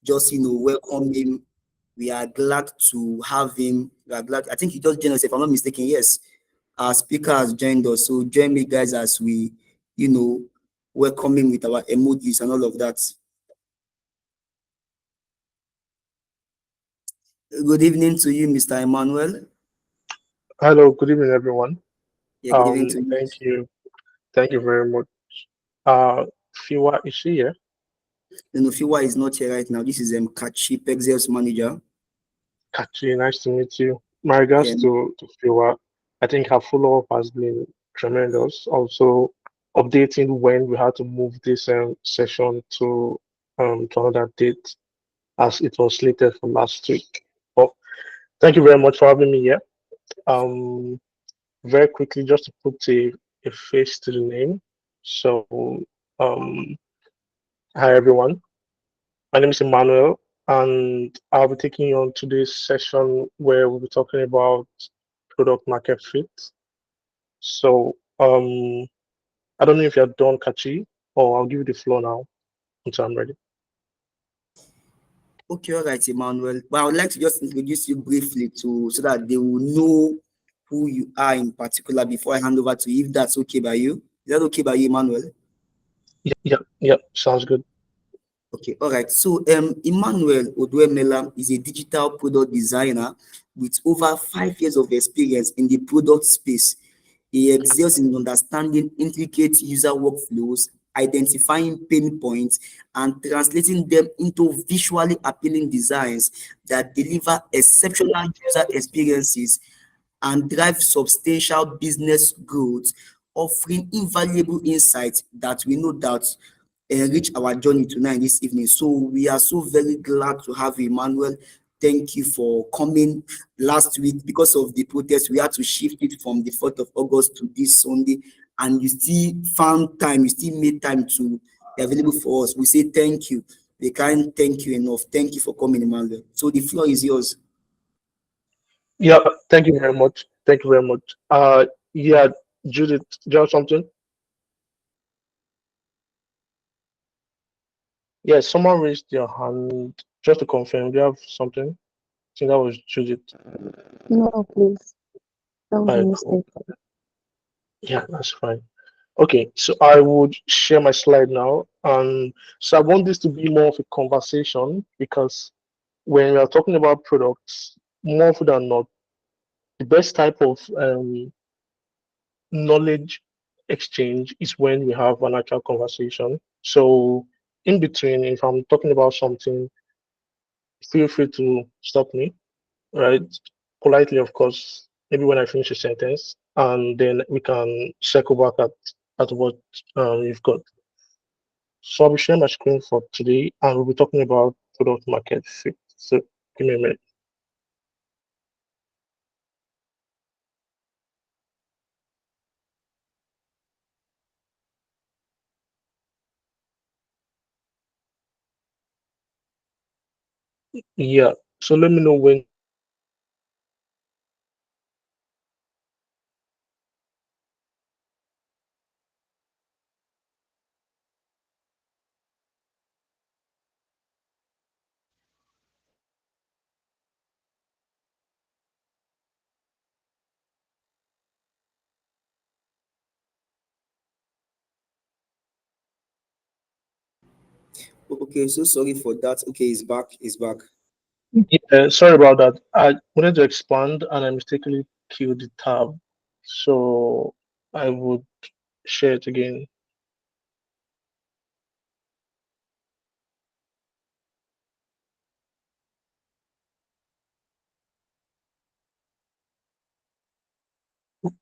just welcome him. We are glad to have him. We are glad. I think he just joined us, if I'm not mistaken. Yes, our speaker has joined us. So join me, guys, as we, welcome him with our emojis and all of that. Good evening to you, Mr. Emmanuel. Hello, good evening, everyone. Yeah, good evening to you. Thank you very much. Uh, Fiwa, is she here? Fiwa is not here right now. This is Kachi, Pexel's manager. Kachi, nice to meet you. My Yeah. regards to Fiwa. I think her follow-up has been tremendous. Also, updating when we had to move this session to another date as it was slated for last week. But thank you very much for having me here. Um, Very quickly, just to put a face to the name. So, um, hi everyone. My name is Emmanuel, and I'll be taking you on today's session where we'll be talking about product market fit. So, I don't know if you're done, Kachi, or I'll give you the floor now until I'm ready. Okay, all right, Emmanuel. But I would like to just introduce you briefly so that they will know who you are in particular before I hand over to you, if that's okay by you. Is that okay by you, Emmanuel? Yeah, sounds good. Okay, all right. So Emmanuel Oduemela is a digital product designer with over 5 years of experience in the product space. He excels in understanding intricate user workflows, identifying pain points, and translating them into visually appealing designs that deliver exceptional user experiences and drive substantial business growth, offering invaluable insights that we know that enrich our journey tonight this evening. So we are so very glad to have you, Emmanuel. Thank you for coming. Last week, because of the protest, we had to shift it from the 4th of August to this Sunday, and you still found time, you still made time to be available for us. We say thank you. We can't thank you enough. Thank you for coming, Emmanuel. So the floor is yours. Yeah, thank you very much. Thank you very much. Yeah, Judith, do you have something? Yeah, someone raised their hand just to confirm. Do you have something? I think that was Judith. No, please. That was All a right, cool. mistake. Yeah, that's fine. Okay, so I would share my slide now. So I want this to be more of a conversation because when we are talking about products, more often than not, the best type of knowledge exchange is when we have an actual conversation. So in between, if I'm talking about something, feel free to stop me, right? Politely, of course, maybe when I finish a sentence, and then we can circle back at what you've got. So I'll be sharing my screen for today, and we'll be talking about product market fit. So give me a minute. Yeah. So let me know when. Okay, so sorry for that. Okay, he's back. He's back. Yeah, sorry about that. I wanted to expand, and I mistakenly killed the tab. So I would share it again.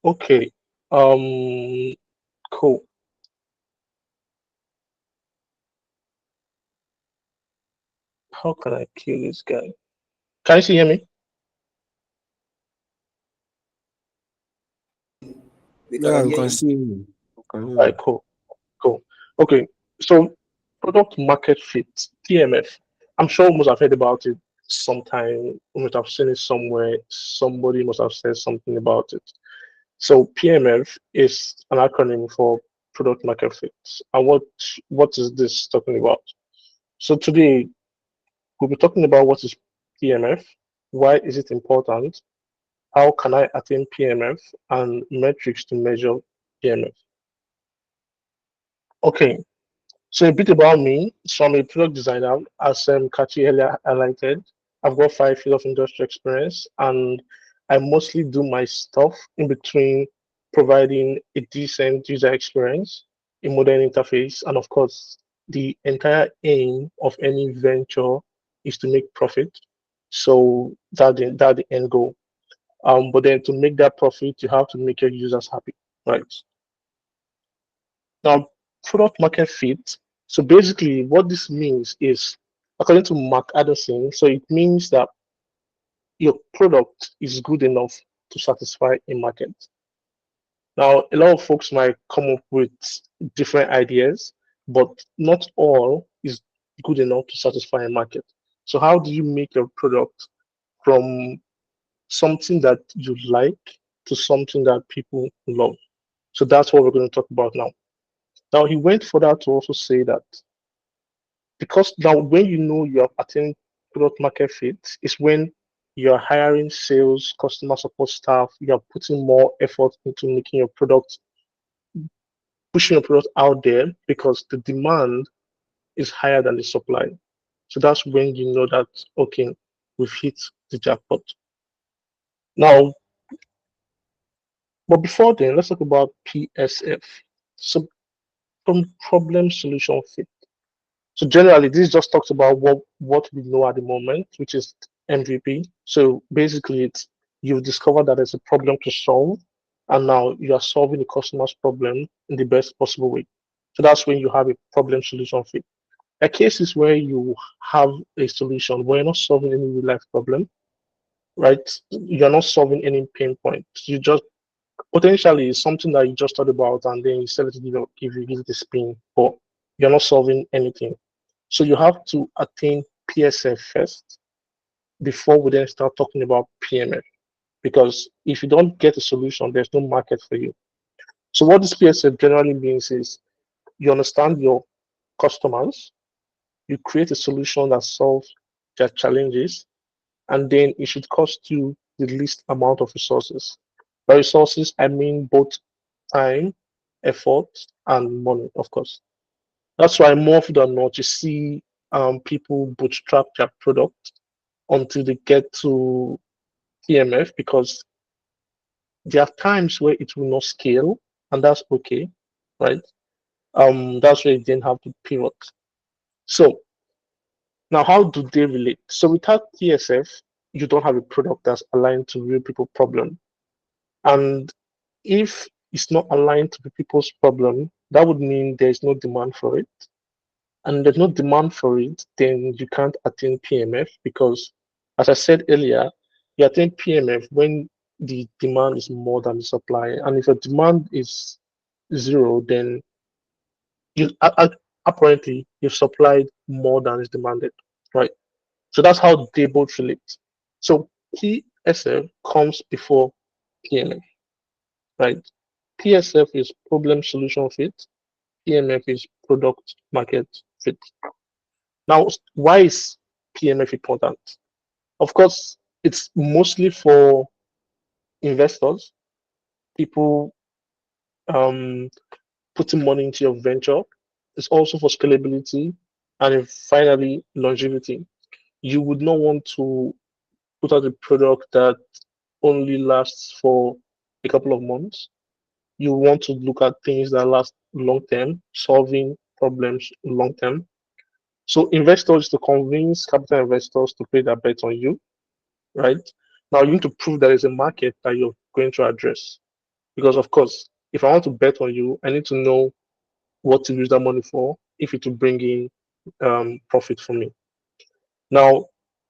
Okay. Cool. How can I kill this guy? Can you see hear me? We Yeah, can you hear can you. see me. You can hear All me. right, cool. Okay. So product market fit, PMF. I'm sure most have heard about it sometime. You must have seen it somewhere. Somebody must have said something about it. So PMF is an acronym for product market fit. And what is this talking about? So today We'll be talking about what is PMF, why is it important, how can I attain PMF, and metrics to measure PMF. Okay, so a bit about me. So I'm a product designer, as Kachi earlier highlighted. I've got 5 years of industry experience, and I mostly do my stuff in between providing a decent user experience, a modern interface, and of course, the entire aim of any venture is to make profit. So that the end goal. But then to make that profit, you have to make your users happy, right? Now, product market fit. So basically, what this means is, according to Mark Anderson, so it means that your product is good enough to satisfy a market. Now, a lot of folks might come up with different ideas, but not all is good enough to satisfy a market. So, how do you make your product from something that you like to something that people love? So, that's what we're going to talk about now. Now, he went further to also say that because now when you know you have attained product market fit is when you're hiring sales, customer support staff, you're putting more effort into making your product, pushing your product out there because the demand is higher than the supply. So that's when you know that, okay, we've hit the jackpot. Now, but before then, let's talk about PSF. So from problem solution fit. So generally, this just talks about what we know at the moment, which is MVP. So basically, it's you've discovered that there's a problem to solve, and now you are solving the customer's problem in the best possible way. So that's when you have a problem solution fit. A case is where you have a solution where you're not solving any real life problem, right? You're not solving any pain point. You just potentially it's something that you just thought about and then you sell it to give it a spin, but you're not solving anything. So you have to attain PSF first before we then start talking about PMF. Because if you don't get a solution, there's no market for you. So what this PSF generally means is you understand your customers, you create a solution that solves their challenges, and then it should cost you the least amount of resources. By resources, I mean both time, effort, and money, of course. That's why more often than not, you see people bootstrap their product until they get to PMF because there are times where it will not scale, and that's okay, right? That's where you then have to pivot. So now, how do they relate? So without PSF, you don't have a product that's aligned to real people problem. And if it's not aligned to the people's problem, that would mean there's no demand for it. And there's no demand for it, then you can't attain PMF because, as I said earlier, you attain PMF when the demand is more than the supply. And if your demand is zero, then you apparently you've supplied more than is demanded, right? So that's how they both relate. So PSF comes before PMF, right? PSF is problem solution fit. PMF is product market fit. Now, why is PMF important? Of course, it's mostly for investors, people um, putting money into your venture. It's also for scalability and finally longevity. You would not want to put out a product that only lasts for a couple of months. You want to look at things that last long term, solving problems long term. So investors to convince capital investors to pay their bet on you, right? Now you need to prove there is a market that you're going to address. Because of course, if I want to bet on you, I need to know what to use that money for if it will bring in profit for me. Now,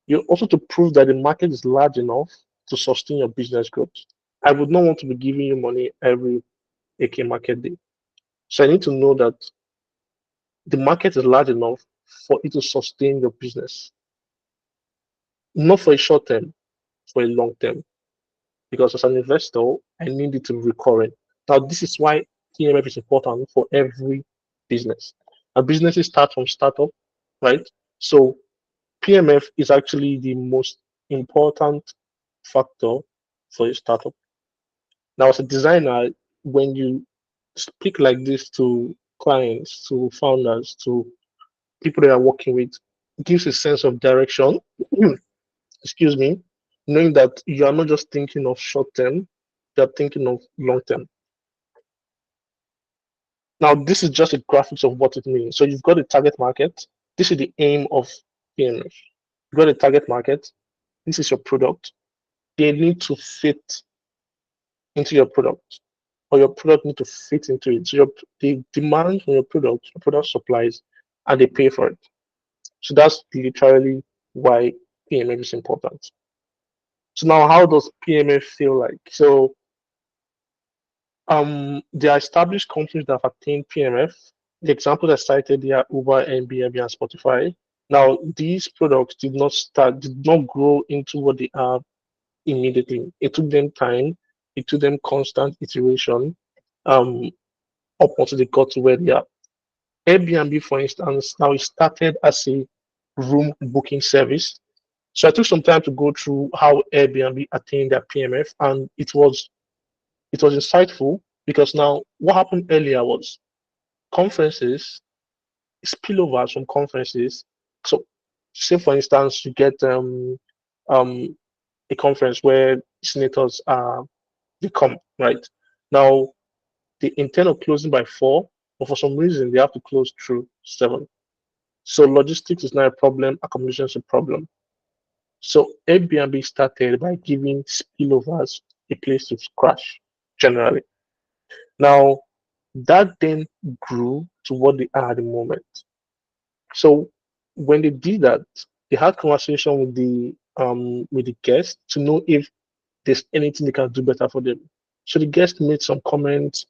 you also to prove that the market is large enough to sustain your business growth. I would not want to be giving you money every AK market day. So I need to know that the market is large enough for it to sustain your business, not for a short term, for a long term. Because as an investor, I need it to be recurring. Now, this is why PMF is important for every business. A business start from startup, right? So PMF is actually the most important factor for a startup. Now, as a designer, when you speak like this to clients, to founders, to people that are working with, it gives a sense of direction. Excuse me, knowing that you are not just thinking of short term, you are thinking of long term. Now, this is just a graphics of what it means. So you've got a target market. This is the aim of PMF. You've got a target market. This is your product. They need to fit into your product, or your product need to fit into it. So they demand from your product supplies, and they pay for it. So that's literally why PMF is important. So now, how does PMF feel like? So there are established companies that have attained PMF. The examples I cited here are Uber, Airbnb, and Spotify. Now, these products did not grow into what they are immediately. It took them time, it took them constant iteration, um, up until they got to where they are. Airbnb, for instance, now it started as a room booking service. So I took some time to go through how Airbnb attained their PMF, and it was insightful because now what happened earlier was conferences, spillovers from conferences. So, say for instance, you get um a conference where senators they come, right? Now they intend on closing by 4, but for some reason they have to close through 7. So logistics is not a problem, accommodation is a problem. So Airbnb started by giving spillovers a place to crash generally. Now that then grew to what they are at the moment. So when they did that, they had conversation with the guests to know if there's anything they can do better for them. So the guests made some comments,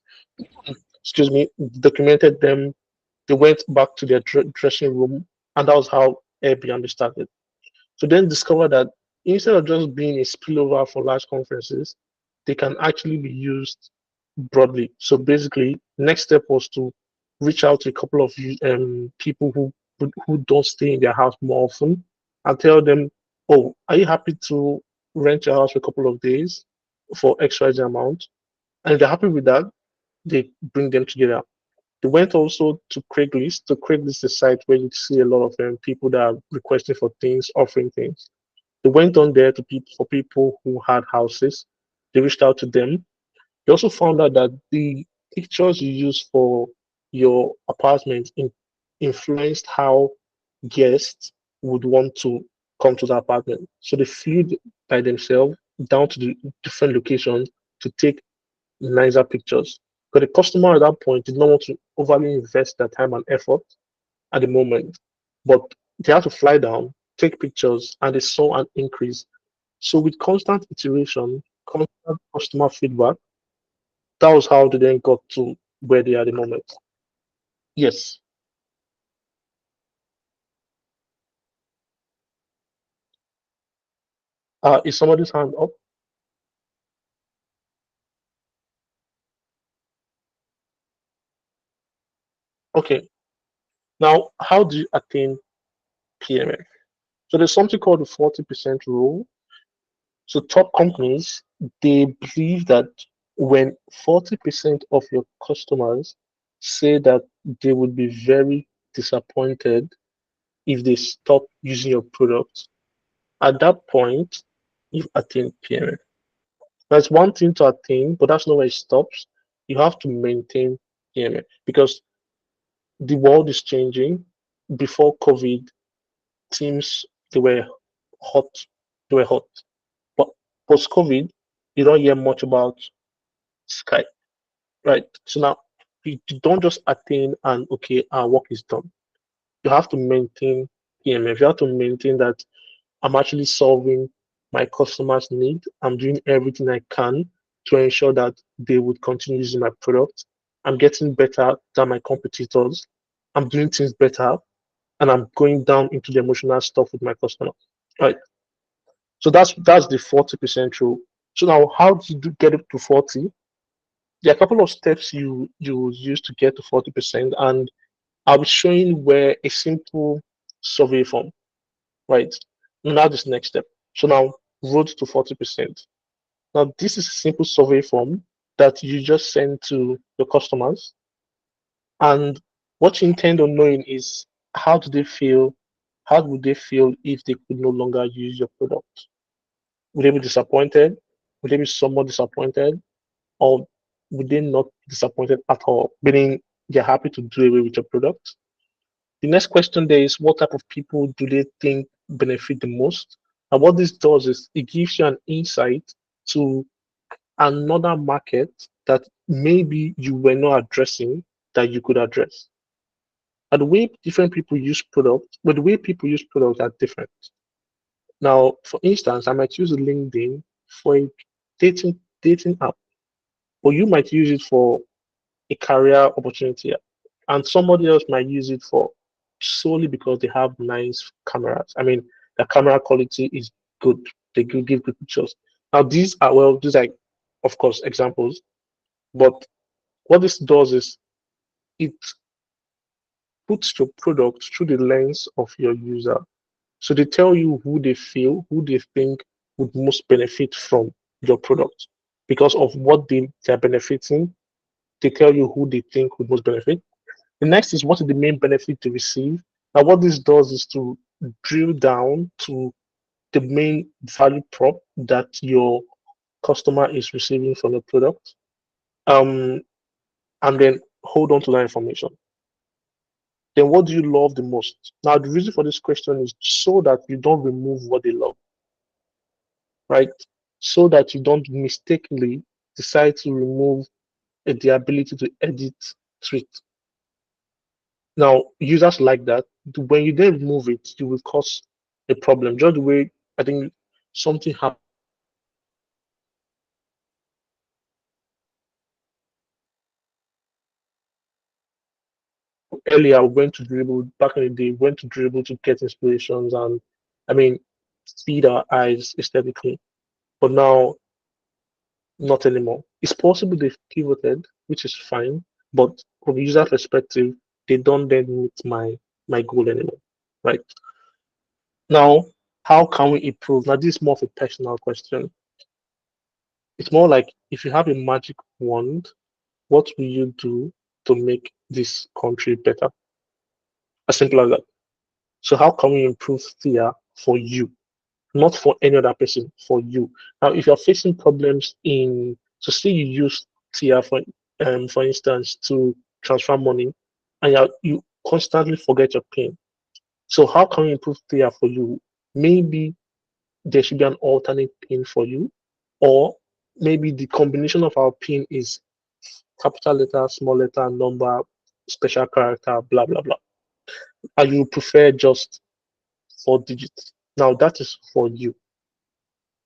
excuse me, documented them. They went back to their dressing room, and that was how Airbnb started. So then discover that instead of just being a spillover for large conferences, they can actually be used broadly. So basically, next step was to reach out to a couple of people who don't stay in their house more often and tell them, oh, are you happy to rent your house for a couple of days for XYZ amount? And if they're happy with that, they bring them together. They went also to Craigslist. So Craigslist is a site where you see a lot of people that are requesting for things, offering things. They went on there to people for people who had houses. They reached out to them. They also found out that the pictures you use for your apartment influenced how guests would want to come to the apartment. So they flew by themselves down to the different locations to take nicer pictures. Because the customer at that point did not want to overly invest their time and effort at the moment, but they had to fly down, take pictures, and they saw an increase. So with constant iteration, constant customer feedback, that was how they then got to where they are at the moment. Yes. Is somebody's hand up? Okay. Now, how do you attain PMF? So there's something called the 40% rule. So top companies, they believe that when 40% of your customers say that they would be very disappointed if they stop using your product, at that point, you've attained PMF. That's one thing to attain, but that's not where it stops. You have to maintain PMF because the world is changing. Before COVID, teams they were hot, they were hot. But post COVID, you don't hear much about Skype, right? So now you don't just attain and okay, our work is done. You have to maintain PMF. You have to maintain that I'm actually solving my customers' need. I'm doing everything I can to ensure that they would continue using my product. I'm getting better than my competitors. I'm doing things better, and I'm going down into the emotional stuff with my customers. Right. So that's the 40% rule. So now, how do you get it to 40? There are a couple of steps you use to get to 40%, and I'll be showing where a simple survey form. right? Now this next step. So now road to 40%. Now this is a simple survey form that you just send to your customers, and what you intend on knowing is how do they feel, how would they feel if they could no longer use your product? Would they be disappointed? Would they be somewhat disappointed? Or would they not be disappointed at all? Meaning they're happy to do away with your product. The next question there is what type of people do they think benefit the most? And what this does is it gives you an insight to another market that maybe you were not addressing that you could address. And the way different people use products, but the way people use products are different. Now, for instance, I might use LinkedIn for a dating app, but you might use it for a career opportunity, and somebody else might use it for solely because they have nice cameras. I mean, the camera quality is good. They give good pictures. Now, these are, of course, examples, but what this does is it puts your product through the lens of your user. So they tell you who they feel, who they think would most benefit from your product because of what they're benefiting. They tell you who they think would most benefit. The next is what is the main benefit to receive. Now, what this does is to drill down to the main value prop that your customer is receiving from the product, um, and then hold on to that information. Then, what do you love the most? Now, the reason for this question is so that you don't remove what they love, right? So that you don't mistakenly decide to remove the ability to edit tweet. Now, users like that. When you then remove it, you will cause a problem. Just the way I think something happened earlier, went to dribble back in the day, went to dribble to get inspirations and I mean feed our eyes aesthetically. But now not anymore. It's possible they've pivoted, which is fine, but from a user perspective, they don't then meet my goal anymore. Right? Now, how can we improve? Now, this is more of a personal question. It's more like if you have a magic wand, what will you do to make this country better? As simple as that. So how can we improve Thea for you, not for any other person, for you? Now, if you're facing problems so say you use Thea for instance, to transfer money, and you constantly forget your PIN. So how can we improve Thea for you? Maybe there should be an alternate PIN for you, or maybe the combination of our PIN is capital letter, small letter, number, special character, blah blah blah. And you prefer just 4 digits. Now that is for you.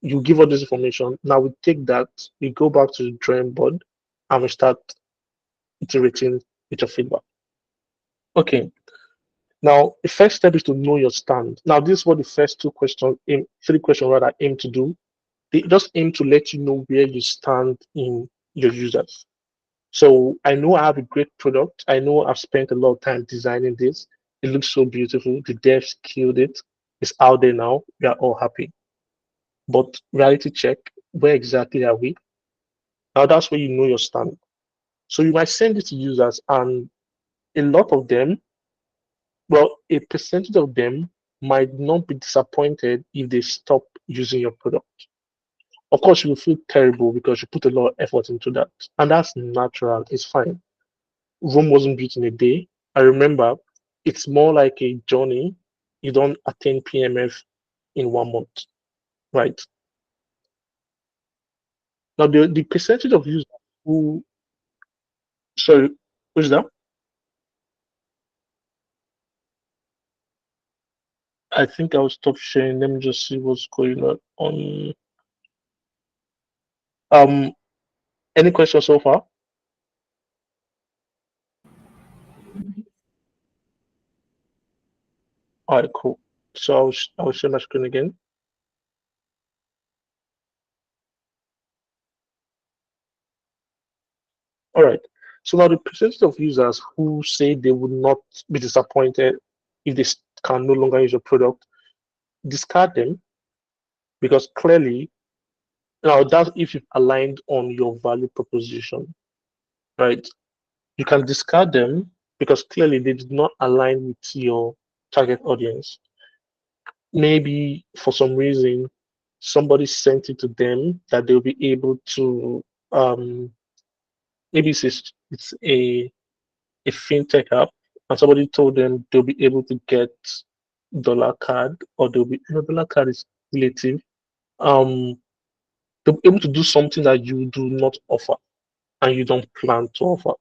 You give all this information. Now we take that, we go back to the drawing board, and we start iterating with your feedback. Okay. Now the first step is to know your stand. Now this is what the first three questions rather aim to do. They just aim to let you know where you stand in your users. So I know I have a great product. I know I've spent a lot of time designing this. It looks so beautiful. The devs killed it. It's out there now. We are all happy. But reality check, where exactly are we? Now that's where you know your stand. So you might send it to users, and a lot of them, well, a percentage of them might not be disappointed if they stop using your product. Of course, you will feel terrible because you put a lot of effort into that. And that's natural, it's fine. Rome wasn't built in a day. I remember it's more like a journey. You don't attain PMF in 1 month, right? Now, the percentage of users who, sorry, who's that? I think I'll stop sharing. Let me just see what's going on. Um, any questions so far? All right, cool. So I'll share my screen again. All right. So now the percentage of users who say they would not be disappointed if they can no longer use your product, discard them because clearly now that's if you've aligned on your value proposition, right? You can discard them because clearly they did not align with your target audience. Maybe for some reason somebody sent it to them that they'll be able to maybe it's a fintech app and somebody told them they'll be able to get dollar card or they'll be dollar card is relative. Um they'll be able to do something that you do not offer and you don't plan to offer.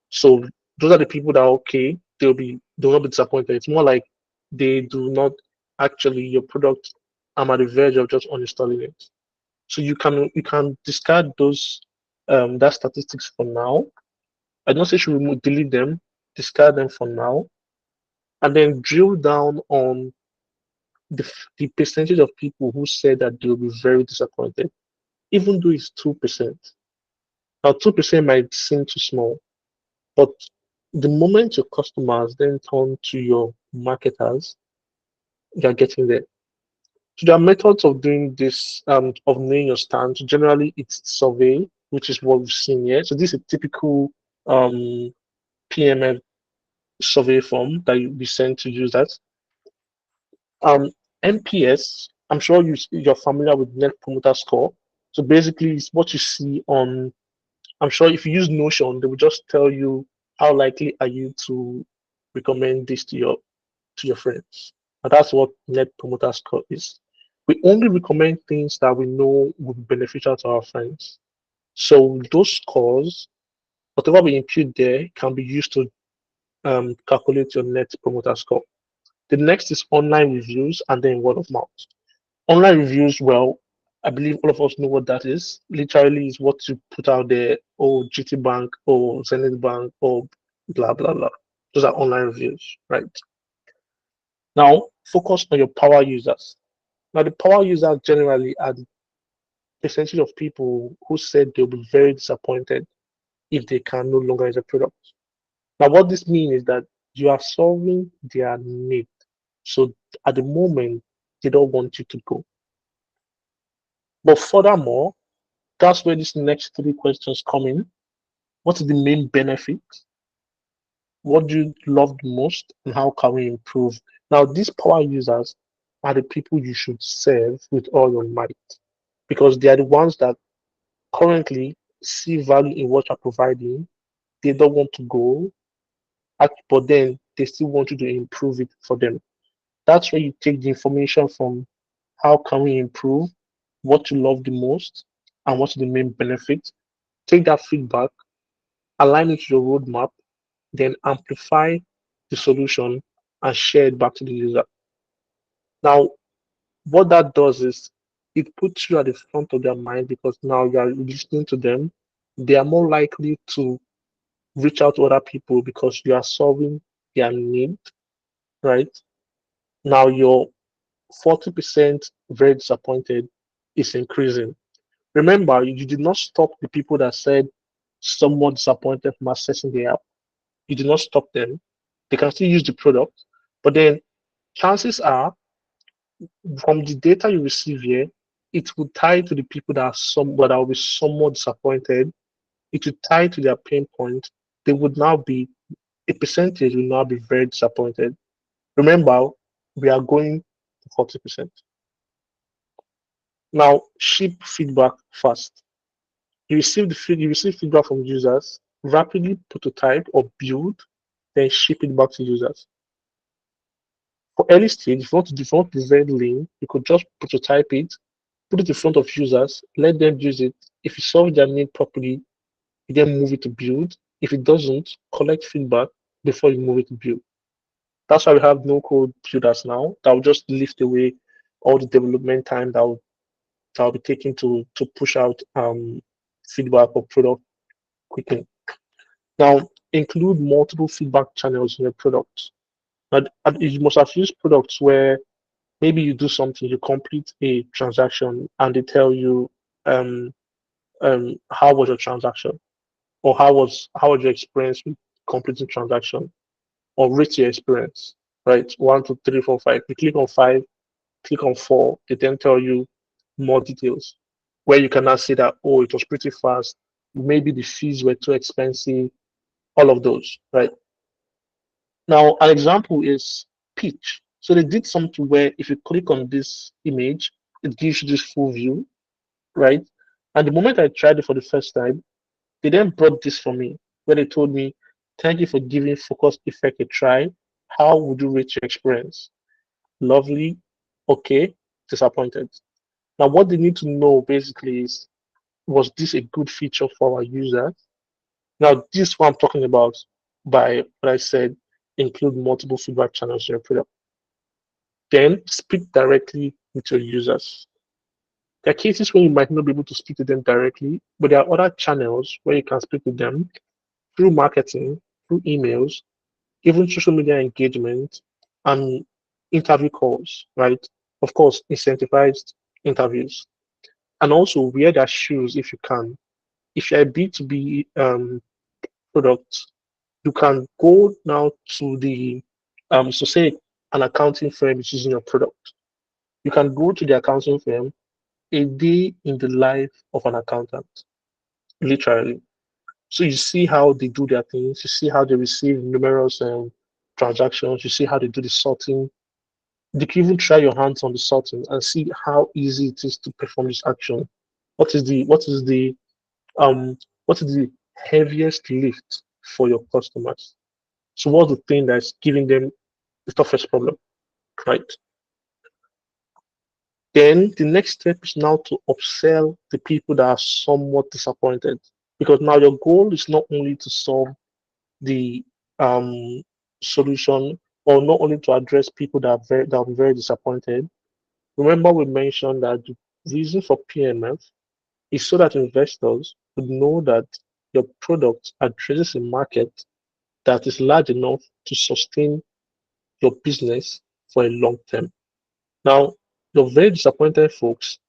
So those are the people that are okay, they'll not be disappointed. It's more like they do not actually your product. I'm at the verge of just uninstalling it. So you can discard those that statistics for now. I don't say you should delete them, discard them for now, and then drill down on the percentage of people who said that they'll be very disappointed, even though it's 2%. Now 2% might seem too small, but the moment your customers then turn to your marketers, you're getting there. So there are methods of doing this, of knowing your stance. Generally, it's survey, which is what we've seen here. So this is a typical um, PMF survey form that you'll be sent to users. NPS, I'm sure you're familiar with Net Promoter Score. So basically, it's what you see on. I'm sure if you use Notion, they will just tell you how likely are you to recommend this to your friends. And that's what Net Promoter Score is. We only recommend things that we know will be beneficial to our friends. So those scores, whatever we impute there, can be used to calculate your Net Promoter Score. The next is online reviews and then word of mouth. Online reviews, well, I believe all of us know what that is. Literally, is what you put out there, or GT Bank, or Zenith Bank, or blah blah blah. Those are online reviews, right? Now, focus on your power users. Now, the power users generally are the percentage of people who said they'll be very disappointed if they can no longer use a product. Now, what this means is that you are solving their need. So at the moment, they don't want you to go. But furthermore, that's where these next three questions come in. What is the main benefit? What do you love the most? And how can we improve? Now, these power users are the people you should serve with all your might because they are the ones that currently see value in what you're providing. They don't want to go, but then they still want you to improve it for them. That's where you take the information from how can we improve, what you love the most, and what's the main benefit. Take that feedback, align it to your roadmap, then amplify the solution and share it back to the user. Now, what that does is it puts you at the front of their mind because now you are listening to them. They are more likely to reach out to other people because you are solving their need, right? Now, your 40% very disappointed is increasing. Remember, you did not stop the people that said somewhat disappointed from accessing the app. You did not stop them. They can still use the product, but then chances are, from the data you receive here, it will tie to the people that will be somewhat disappointed. It will tie to their pain point. They would now be a percentage will now be very disappointed. Remember, we are going to 40%. Now, ship feedback fast. You receive feedback from users, rapidly prototype or build, then ship it back to users. For early stage, if you want to design lean, you could just prototype it, put it in front of users, let them use it. If it solves their need properly, you then move it to build. If it doesn't, collect feedback before you move it to build. That's why we have no code builders now that will just lift away all the development time that will be taken to push out feedback or product quickly. Now, include multiple feedback channels in your product. And you must have used products where maybe you do something, you complete a transaction, and they tell you, um, how was your transaction, or how was your experience with completing transaction, or rate your experience, right? 1, 2, 3, 4, 5. You click on 5, click on 4, they then tell you more details where you can now see that, oh, it was pretty fast. Maybe the fees were too expensive, all of those, right? Now, an example is pitch. So they did something where if you click on this image, it gives you this full view, right? And the moment I tried it for the first time, they then brought this for me, where they told me, thank you for giving Focus Effect a try. How would you rate your experience? Lovely, okay, disappointed. Now, what they need to know basically is, was this a good feature for our users? Now, this is what I'm talking about by what I said, include multiple feedback channels in your product. Then speak directly with your users. There are cases where you might not be able to speak to them directly, but there are other channels where you can speak to them through marketing, through emails, even social media engagement, and interview calls, right? Of course, incentivized interviews. And also wear their shoes if you can. If you're a B2B product, you can go now to the so say an accounting firm is using your product. You can go to the accounting firm a day in the life of an accountant, literally. So you see how they do their things, you see how they receive numerous transactions, you see how they do the sorting. You can even try your hands on the sorting and see how easy it is to perform this action. What is the what is the um what is the heaviest lift for your customers? So what's the thing that's giving them the toughest problem, right? Then the next step is now to upsell the people that are somewhat disappointed. Because now your goal is not only to solve the um, solution or not only to address people that are very disappointed. Remember, we mentioned that the reason for PMF is so that investors would know that your product addresses a market that is large enough to sustain your business for a long term. Now, your very disappointed folks,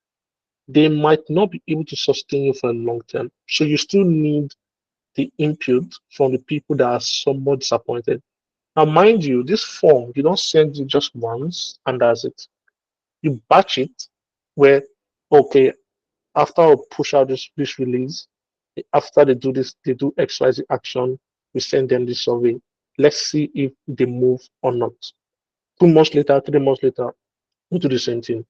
they might not be able to sustain you for a long term. So you still need the input from the people that are somewhat disappointed. Now, mind you, this form, you don't send it just once and that's it. You batch it where, okay, after I push out this release, after they do this, they do XYZ action, we send them this survey. Let's see if they move or not. 2 months later, 3 months later, we do the same thing.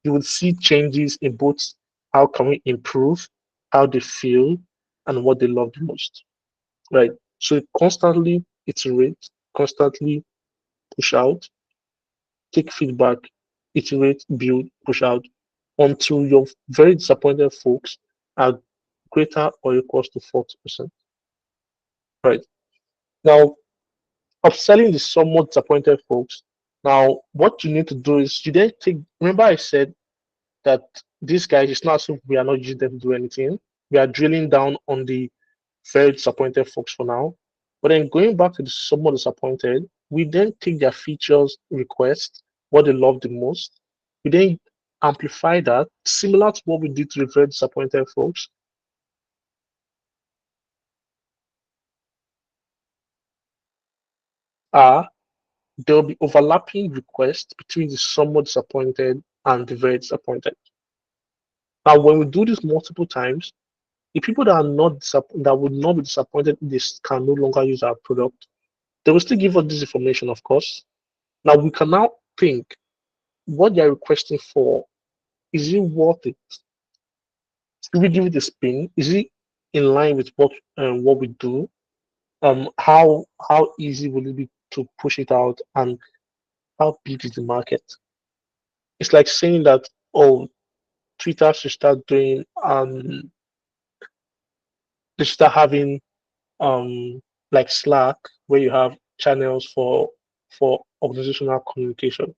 You will see changes in both how can we improve, how they feel, and what they love the most. Right. So constantly iterate, constantly push out, take feedback, iterate, build, push out until your very disappointed folks are greater or equals to 40%. Right. Now, upselling the somewhat disappointed folks. Now, what you need to do is you then take, remember I said that these guys, it's not so we are not using them to do anything. We are drilling down on the very disappointed folks for now. But then going back to the somewhat disappointed, we then take their features request, what they love the most. We then amplify that, similar to what we did to the very disappointed folks. Are there will be overlapping requests between the somewhat disappointed and the very disappointed. Now, when we do this multiple times, the people that are not that would not be disappointed if they can no longer use our product, they will still give us this information, of course. Now we can now think what they're requesting for, is it worth it? Should we give it a spin? Is it in line with what we do? How easy will it be to push it out, and how big is the market? It's like saying that, oh, Twitter should start doing they should start having like Slack, where you have channels for organizational communication.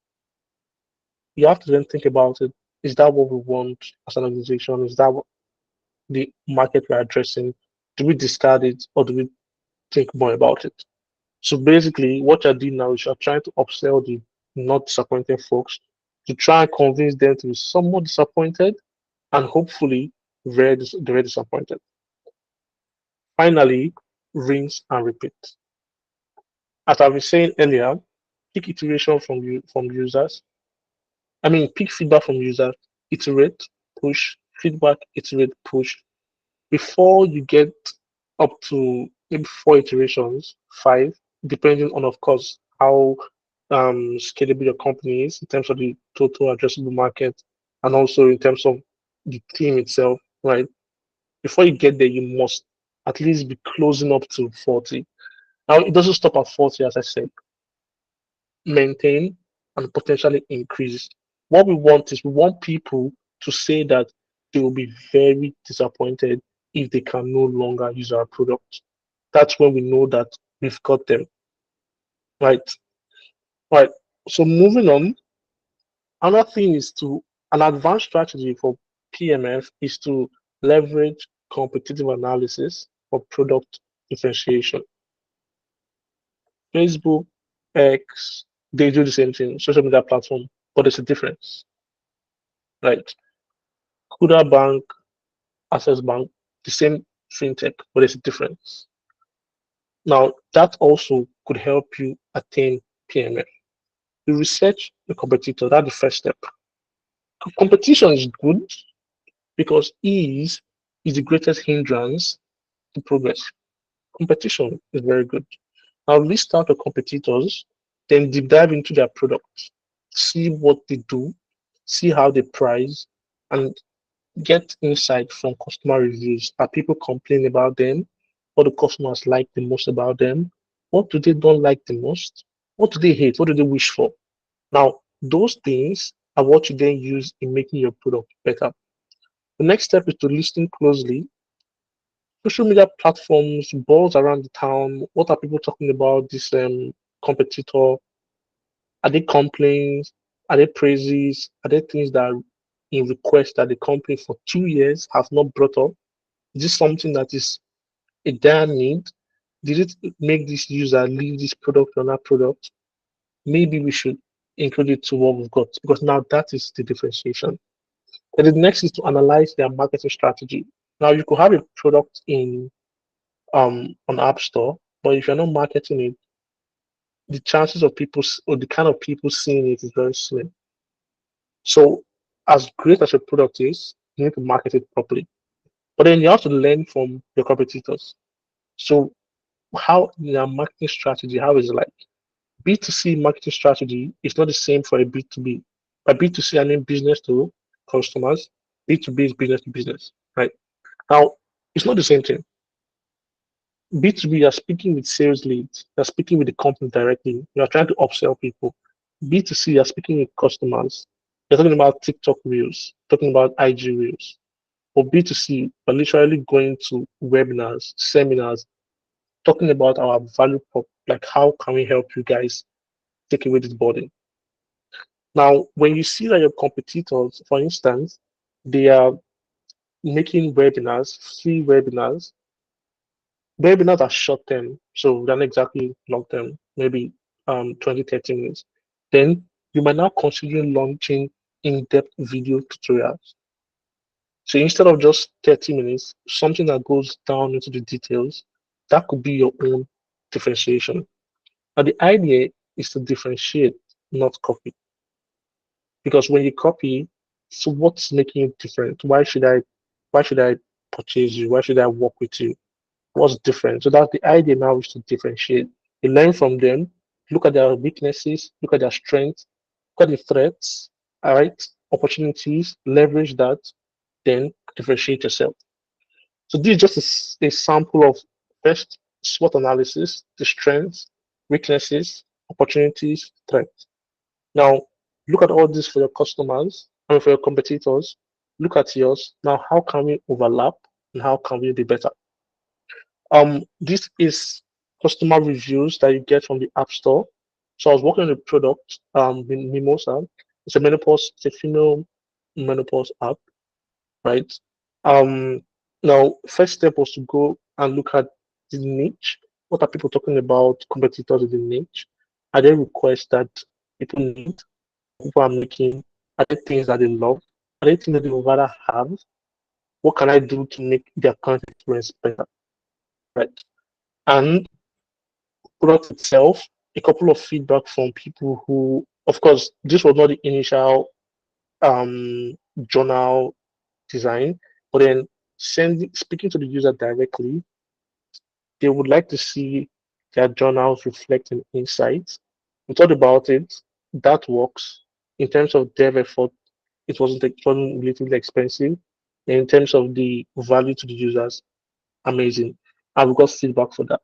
You have to then think about it. Is that what we want as an organization? Is that what the market we're addressing? Do we discard it or do we think more about it? So basically, what you're doing now is you're trying to upsell the not disappointed folks to try and convince them to be somewhat disappointed and hopefully very disappointed. Finally, rinse and repeat. As I was saying earlier, take iteration from users, Pick feedback from users, iterate, push, feedback, iterate, push. Before you get up to maybe 4 iterations, 5, depending on, of course, how scalable your company is in terms of the total addressable market and also in terms of the team itself, right? Before you get there, you must at least be closing up to 40. Now, it doesn't stop at 40, as I said. Maintain and potentially increase. What we want is we want people to say that they will be very disappointed if they can no longer use our product. That's when we know that we've got them. Right. Right. So moving on, another thing is to an advanced strategy for PMF is to leverage competitive analysis for product differentiation. Facebook, X, they do the same thing, social media platform, but there's a difference, right? Kuda Bank, Access Bank, the same fintech, but there's a difference. Now, that also could help you attain PMF. You research the competitor, that's the first step. Competition is good because ease is the greatest hindrance to progress. Competition is very good. Now list out the competitors, then deep dive into their products, see what they do, see how they price, and get insight from customer reviews. Are people complaining about them? What do customers like the most about them? What do they don't like the most? What do they hate? What do they wish for? Now, those things are what you then use in making your product better. The next step is to listen closely. Social media platforms, balls around the town. What are people talking about this competitor? Are they complaints? Are they praises? Are they things that are in request that the company for 2 years has not brought up? Is this something that is a dire need? Did it make this user leave this product or that product? Maybe we should include it to what we've got because now that is the differentiation. And the next is to analyze their marketing strategy. Now you could have a product in on App Store, but if you're not marketing it, the chances of people or the kind of people seeing it is very slim. So as great as your product is, you need to market it properly. But then you have to learn from your competitors. So how their marketing strategy, how is it like? B2C marketing strategy is not the same for a B2B. By B2C, I mean business to customers. B2B is business to business, right? Now, it's not the same thing. B2B, you're speaking with sales leads, you're speaking with the company directly, you're trying to upsell people. B2C, you're speaking with customers, you're talking about TikTok Reels, talking about IG Reels. For B2C, we're literally going to webinars, seminars, talking about our value prop, like how can we help you guys take away this burden. Now, when you see that your competitors, for instance, they are making webinars, free webinars, webinars are short term, so they're not exactly long term, maybe 20, 30 minutes. Then you might now consider launching in-depth video tutorials. So instead of just 30 minutes, something that goes down into the details, that could be your own differentiation. Now the idea is to differentiate, not copy. Because when you copy, so what's making it different? Why should I purchase you? Why should I work with you? What's different? So that's the idea now is to differentiate. You learn from them, look at their weaknesses, look at their strengths, look at the threats, all right, opportunities, leverage that, then differentiate yourself. So this is just a sample of first SWOT analysis, the strengths, weaknesses, opportunities, threats. Now, look at all this for your customers and for your competitors. Look at yours. Now, how can we overlap and how can we be better? This is customer reviews that you get from the App Store. So I was working on a product, Mimosa. It's a menopause, it's a female menopause app, right? Um, Now, first step was to go and look at the niche. What are people talking about? Competitors in the niche. Are there requests that people need? People are making? Are there things that they love? Are there things that they would rather have? What can I do to make their current experience better? Right. And product itself, a couple of feedback from people who, of course, this was not the initial journal design, but then speaking to the user directly, they would like to see their journals reflecting insights. We thought about it. That works. In terms of dev effort, it wasn't relatively expensive. And in terms of the value to the users, amazing. And we got feedback for that.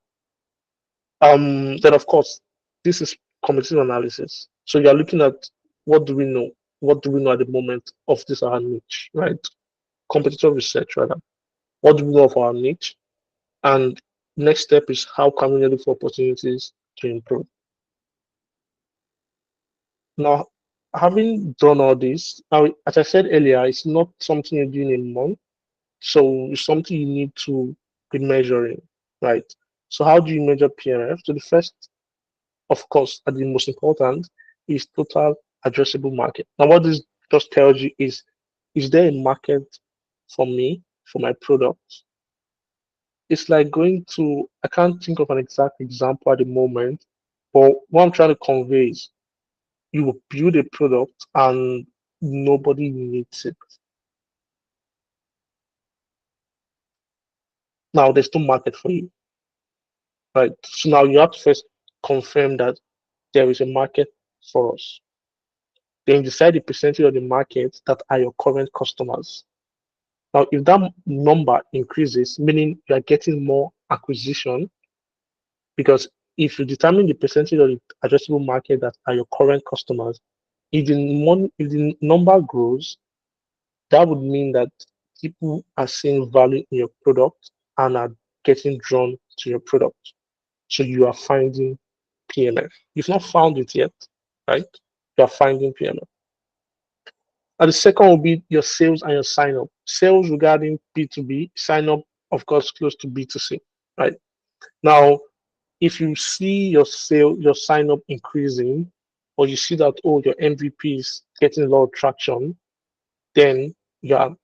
Then of course, this is competitive analysis. So you're looking at what do we know? What do we know at the moment of this our niche, right? Competitive research rather. What do we know of our niche? And next step is how can we look for opportunities to improve? Now, having done all this, now as I said earlier, it's not something you do in a month, so it's something you need to be measuring, right? So how do you measure PMF? So the first, of course, and the most important is total addressable market. Now, what this just tells you is there a market for me, for my product? It's like going to, I can't think of an exact example at the moment, but what I'm trying to convey is you will build a product and nobody needs it. Now there's no market for you, right? So now you have to first confirm that there is a market for us. Then decide the percentage of the market that are your current customers. Now, if that number increases, meaning you are getting more acquisition, because if you determine the percentage of the addressable market that are your current customers, if the number grows, that would mean that people are seeing value in your product and are getting drawn to your product. So you are finding PMF. You've not found it yet, right? You are finding PMF. And the second will be your sales and your sign up. Sales regarding B2B, sign up, of course, close to B2C, right? Now, if you see your sign up increasing, or you see that, oh, your MVP is getting a lot of traction, then you are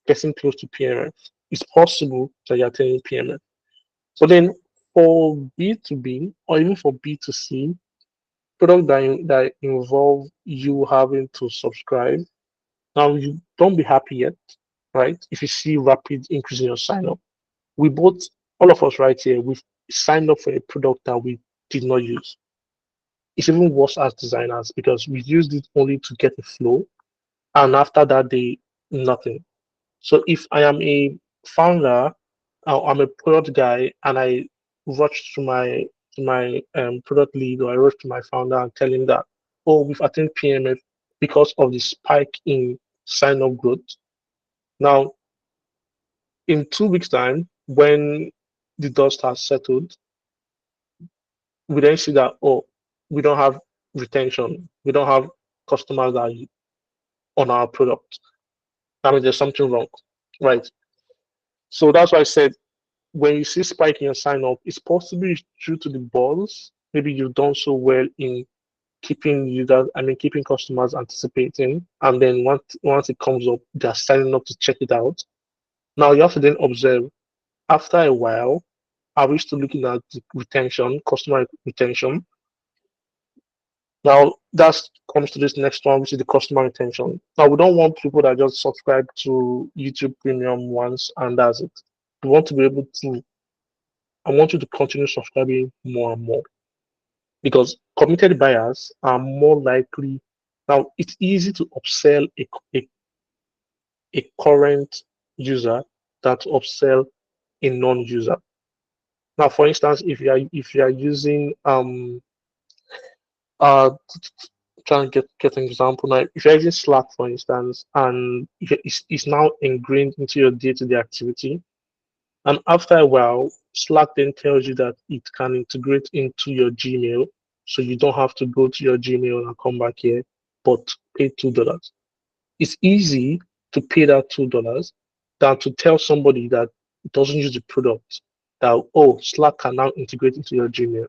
getting close to PMF. It's possible that you're attaining PMF. But then for B2B or even for B2C, product that involve you having to subscribe, now you don't be happy yet, right? If you see rapid increase in your sign up. We both, all of us right here, we've signed up for a product that we did not use. It's even worse as designers because we used it only to get a flow, and after that, nothing. So if I am a founder, I'm a product guy, and I rush to my product lead, or I rush to my founder and tell him that, oh, we've attained PMF because of the spike in sign up growth. Now, in 2 weeks' time, when the dust has settled, we then see that, oh, we don't have retention, we don't have customers that are on our product. That means there's something wrong, right? So that's why I said when you see spike in your sign up, it's possibly due to the balls. Maybe you've done so well in keeping customers anticipating, and then once it comes up, they're signing up to check it out. Now you have to then observe after a while, are we still looking at the retention, customer retention? Now that comes to this next one, which is the customer retention. Now we don't want people that just subscribe to YouTube Premium once and that's it. We want to be able to. I want you to continue subscribing more and more because committed buyers are more likely. Now it's easy to upsell a current user than to upsell a non-user. Now, for instance, if you are using uh trying to get an example now. If you're using Slack, for instance, and it's now ingrained into your day-to-day activity, and after a while, Slack then tells you that it can integrate into your Gmail, so you don't have to go to your Gmail and come back here, but pay $2. It's easy to pay that $2 than to tell somebody that doesn't use the product that, oh, Slack can now integrate into your Gmail.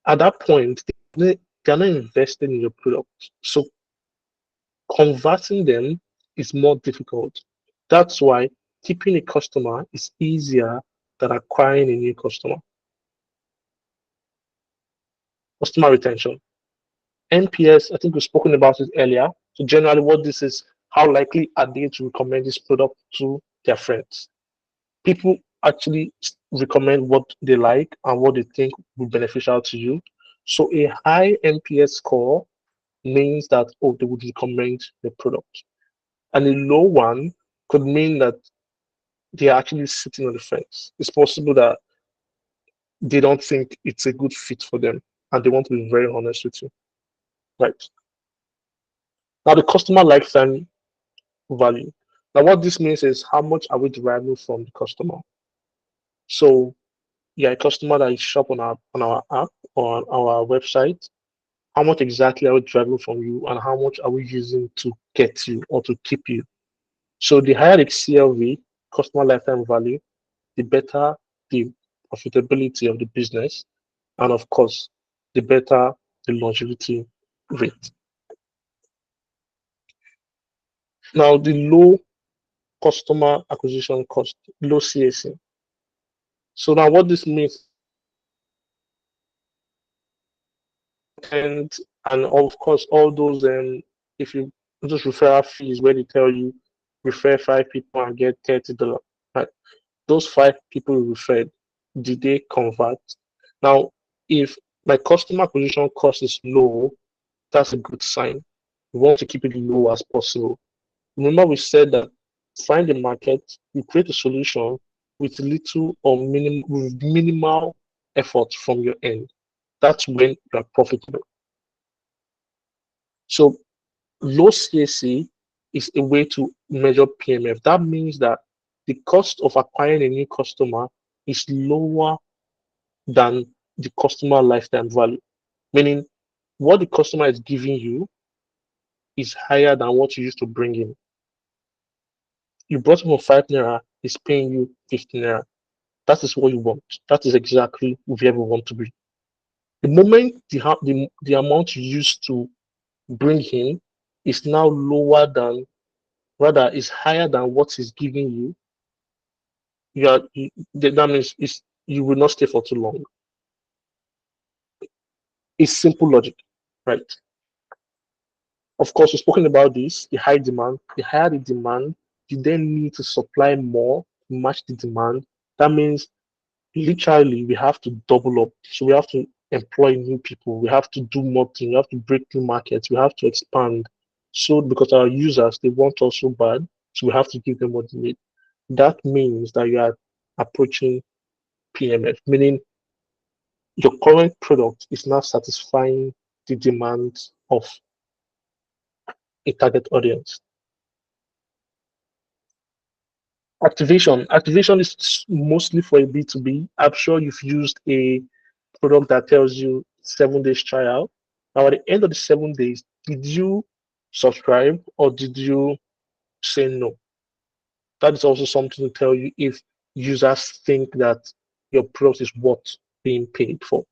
At that point, they're not investing in your product. So converting them is more difficult. That's why keeping a customer is easier than acquiring a new customer. Customer retention. NPS, I think we've spoken about it earlier. So generally what this is, how likely are they to recommend this product to their friends? People actually recommend what they like and what they think will be beneficial to you. So a high NPS score means that, oh, they would recommend the product. And a low one could mean that they are actually sitting on the fence. It's possible that they don't think it's a good fit for them and they want to be very honest with you. Right. Now, the customer lifetime value. Now, what this means is how much are we deriving from the customer? So, yeah, a customer that is shop on our app or on our website, how much exactly are we deriving from you and how much are we using to get you or to keep you? So the higher the CLV, customer lifetime value, the better the profitability of the business, and of course, the better the longevity rate. Now, the low customer acquisition cost, low CAC. So now what this means, and of course, all those if you just referral fees where they tell you refer 5 people and get $30, right? Those 5 people you referred, did they convert? Now, if my customer acquisition cost is low, that's a good sign. We want to keep it low as possible. Remember, we said that find the market, you create a solution with little or minimal effort from your end. That's when you are profitable. So low CAC is a way to measure PMF. That means that the cost of acquiring a new customer is lower than the customer lifetime value, meaning what the customer is giving you is higher than what you used to bring in. You brought him for 5 naira, he's paying you 15 naira. That is what you want. That is exactly where we want to be. The moment the amount you used to bring him is now lower than, rather, is higher than what he's giving you, that means you will not stay for too long. It's simple logic, right? Of course, we've spoken about this, the high demand. The higher the demand, you then need to supply more to match the demand. That means literally we have to double up. So we have to employ new people. We have to do more things. We have to break new markets. We have to expand. So because our users, they want us so bad, so we have to give them what they need. That means that you are approaching PMF, meaning your current product is now satisfying the demands of a target audience. Activation is mostly for a B2B. I'm sure you've used a product that tells you 7 days trial. Now, at the end of the 7 days, did you subscribe or did you say no? That is also something to tell you if users think that your product is worth being paid for.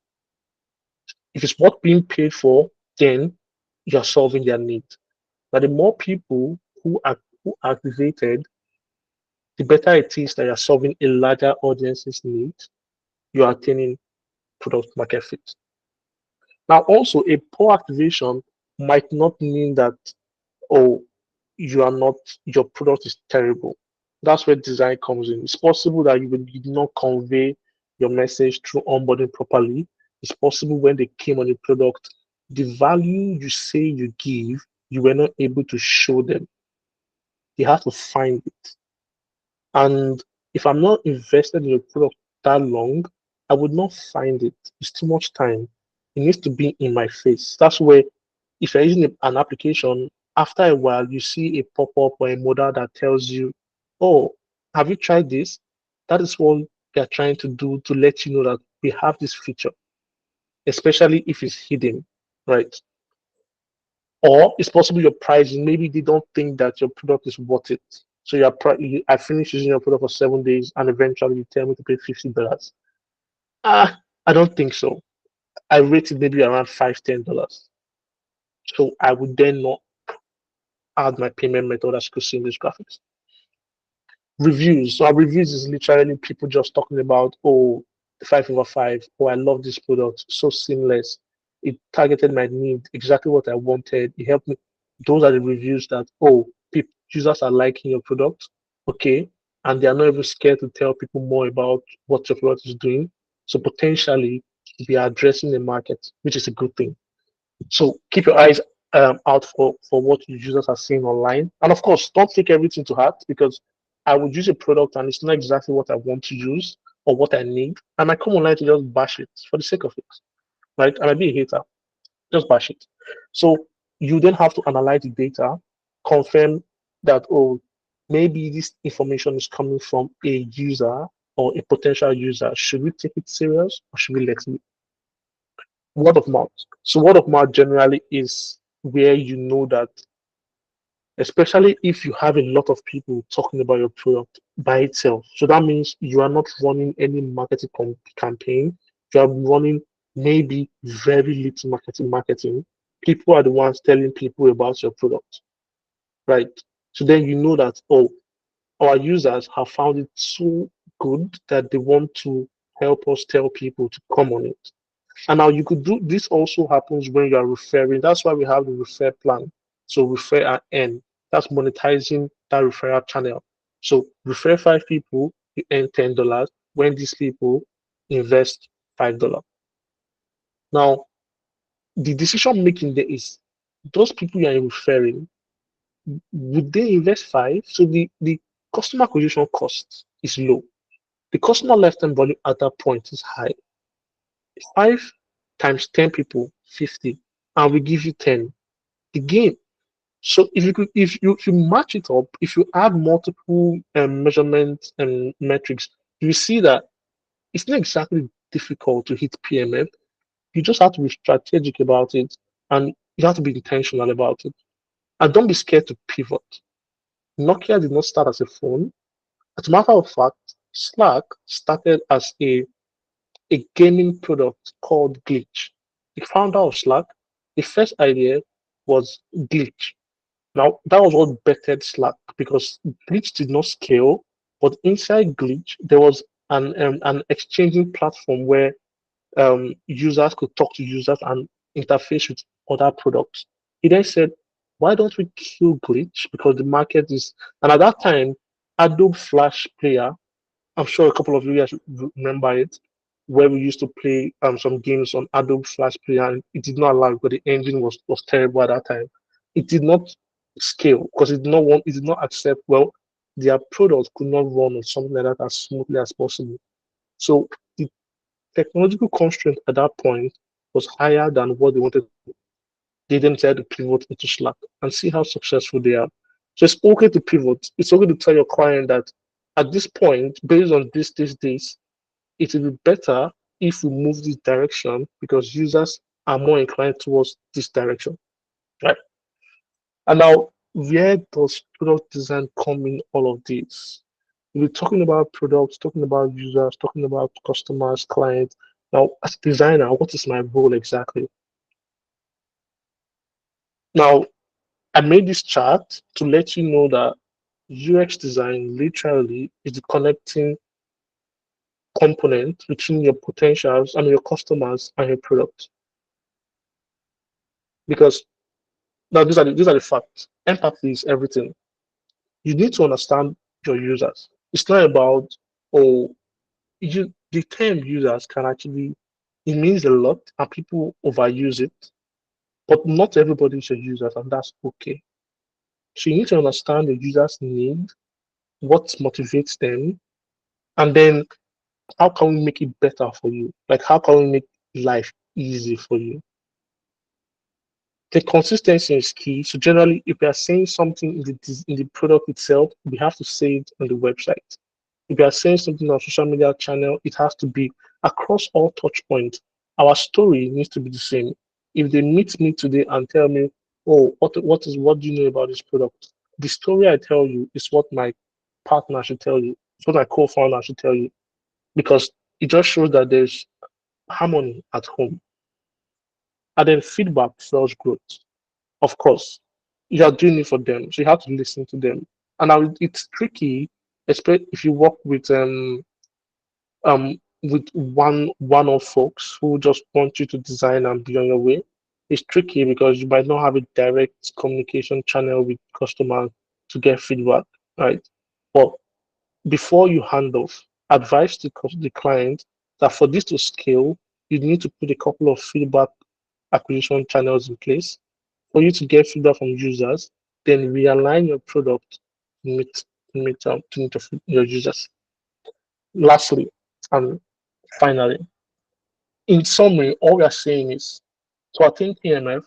If it's worth being paid for, then you're solving their need. Now, the more people who are activated, the better it is that you're solving a larger audience's need. You are attaining product market fit. Now, also, a poor activation might not mean that, oh, you are not, your product is terrible. That's where design comes in. It's possible that you did not convey your message through onboarding properly. It's possible when they came on your product, the value you say you give, you were not able to show them. They have to find it. And if I'm not invested in your product that long, I would not find it. It's too much time. It needs to be in my face. That's where, if you're using an application, after a while, you see a pop-up or a modal that tells you, oh, have you tried this? That is what they're trying to do to let you know that we have this feature, especially if it's hidden, right? Or it's possible your pricing, maybe they don't think that your product is worth it. So I finished using your product for 7 days and eventually you tell me to pay $50. I don't think so. I rate it maybe around $5, $10. So I would then not add my payment method as you could see in these graphics. Reviews. So our reviews is literally people just talking about, oh, 5/5. Oh, I love this product. So seamless. It targeted my need, exactly what I wanted. It helped me. Those are the reviews that, oh, people, users are liking your product, okay, and they are not even scared to tell people more about what your product is doing. So potentially, we are addressing the market, which is a good thing. So keep your eyes out for what your users are seeing online. And of course, don't take everything to heart, because I would use a product and it's not exactly what I want to use or what I need. I might come online to just bash it for the sake of it, right? I might be a hater, just bash it. So you then have to analyze the data, confirm that, oh, maybe this information is coming from a user or a potential user. Should we take it serious or should we let it? Word of mouth. So word of mouth generally is where you know that, especially if you have a lot of people talking about your product by itself. So that means you are not running any marketing campaign. You are running maybe very little marketing. People are the ones telling people about your product, right? So then you know that, oh, our users have found it so good that they want to help us tell people to come on it. And now you could do this also happens when you are referring. That's why we have the refer plan. So refer at end. That's monetizing that referral channel. So refer 5 people, you earn $10 when these people invest $5. Now the decision making there is, those people you are referring, would they invest five? So the customer acquisition cost is low. The customer lifetime value at that point is high. 5 times 10 people, 50, and we give you 10. The gain. So if you match it up, if you add multiple measurements and metrics, you see that it's not exactly difficult to hit PMF. You just have to be strategic about it, and you have to be intentional about it. And don't be scared to pivot. Nokia did not start as a phone. As a matter of fact, Slack started as a gaming product called Glitch. The founder of Slack, the first idea was Glitch. Now, that was what bettered Slack, because Glitch did not scale, but inside Glitch, there was an exchanging platform where users could talk to users and interface with other products. He then said, why don't we kill Glitch? Because the market is, and at that time, Adobe Flash Player, I'm sure a couple of you guys remember it, where we used to play some games on Adobe Flash Player, and it did not allow because the engine was terrible at that time. It did not scale because it did not accept, well, their product could not run on something like that as smoothly as possible. So the technological constraint at that point was higher than what they wanted. They then decided to pivot into Slack and see how successful they are. So it's okay to pivot. It's okay to tell your client that at this point, based on this, it will be better if we move this direction because users are more inclined towards this direction, right? And now, where does product design come in all of this? We're talking about products, talking about users, talking about customers, clients. Now, as a designer, what is my role exactly? Now, I made this chart to let you know that UX design literally is the connecting component between your potentials and your customers and your product. Because now these are the facts. Empathy is everything. You need to understand your users. It's not about, oh, the term users can actually, it means a lot and people overuse it, but not everybody is your users, and that's okay. So you need to understand your users' need, what motivates them, and then how can we make it better for you? Like how can we make life easy for you? The consistency is key. So generally, if we are saying something in the product itself, we have to say it on the website. If you are saying something on social media channel, it has to be across all touch points. Our story needs to be the same. If they meet me today and tell me, oh, what do you know about this product? The story I tell you is what my partner should tell you. It's what my co-founder should tell you. Because it just shows that there's harmony at home. And then feedback fuels growth. Of course, you are doing it for them, so you have to listen to them. And now it's tricky, especially if you work with one of folks who just want you to design and be on your way. it's tricky because you might not have a direct communication channel with customers to get feedback, right? But before you hand off, advise the client that for this to scale, you need to put a couple of feedback acquisition channels in place for you to get feedback from users, then realign your product to meet your users. Lastly, and finally, in summary, all we are saying is to attain AMF,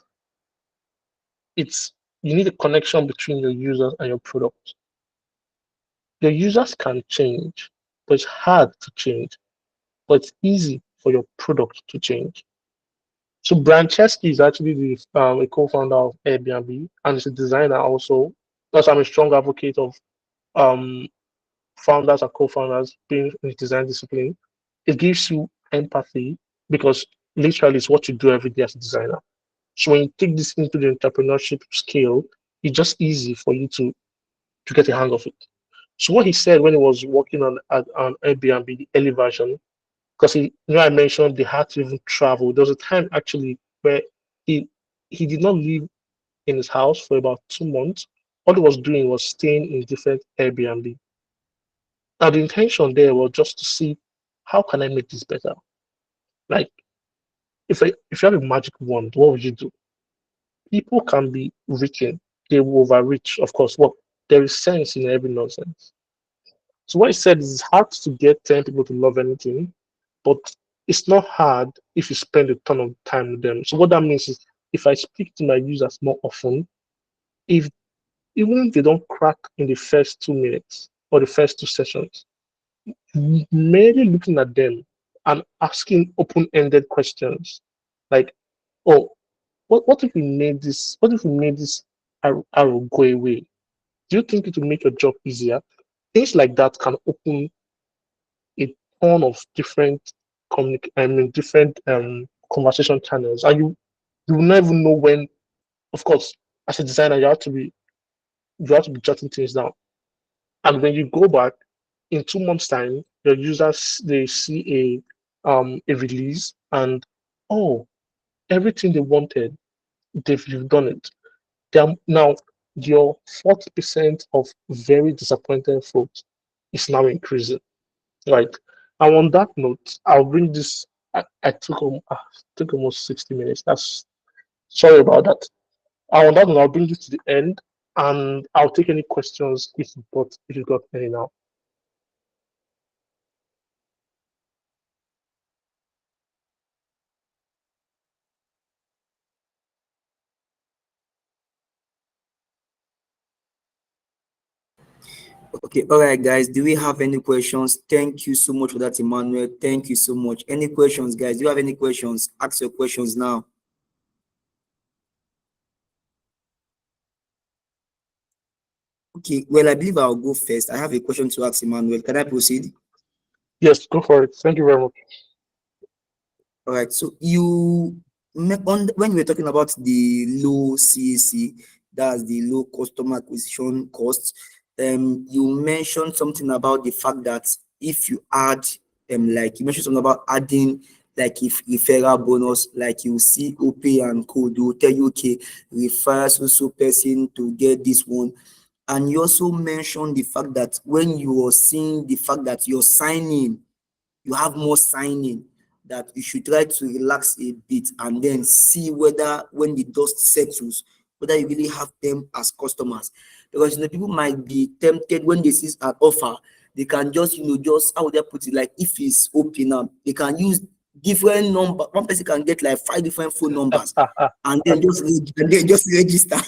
it's you need a connection between your users and your product. Your users can change, but it's hard to change, but it's easy for your product to change. So Brian Chesky is actually a co-founder of Airbnb and is a designer also. Plus, I'm a strong advocate of um, founders and co-founders being in the design discipline. It gives you empathy because literally it's what you do every day as a designer. So when you take this into the entrepreneurship scale, it's just easy for you to get a hang of it. So what he said when he was working on Airbnb, the early version, because I mentioned they had to even travel. There was a time actually where he he did not live in his house for about 2 months. All he was doing was staying in different Airbnb. Now the intention there was just to see how can I make this better. Like if you have a magic wand, what would you do? People can be reaching, they will overreach, of course. What there is sense in every nonsense. So what he said is it's hard to get 10 people to love anything, but it's not hard if you spend a ton of time with them. So what that means is if I speak to my users more often, if even if they don't crack in the first 2 minutes or the first two sessions, merely looking at them and asking open-ended questions like, oh, what if we made this, what if we made this arrow go away? Do you think it will make your job easier? Things like that can open a ton of different different conversation channels, and you will never know when. Of course, as a designer, you have to be jotting things down, and when you go back in 2 months' time, your users they see a release, and oh, everything they wanted, you've done it. Now your 40% of very disappointed folks is now increasing. Right. And on that note, I'll bring this. I took almost 60 minutes. That's sorry about that. And on that note, I'll bring this to the end, and I'll take any questions if you got any now. Okay, all right, guys. Do we have any questions? Thank you so much for that, Emmanuel. Thank you so much. Any questions, guys? Do you have any questions? Ask your questions now. Okay, well, I believe I'll go first. I have a question to ask Emmanuel. Can I proceed? Yes, go for it. Thank you very much. All right. So when we were talking about the low CAC, that's the low customer acquisition cost, you mentioned something about the fact that if you add, like you mentioned something about adding, like if referral bonus, like you see OP and code, will tell you, okay, refer so person to get this one. And you also mentioned the fact that when you are seeing the fact that you're signing, you have more signing, that you should try to relax a bit and then see whether when the dust settles, whether you really have them as customers. Because people might be tempted when they see an offer, they can just, just how would they put it, like if it's open up, they can use different number. One person can get like 5 different phone numbers and then just register,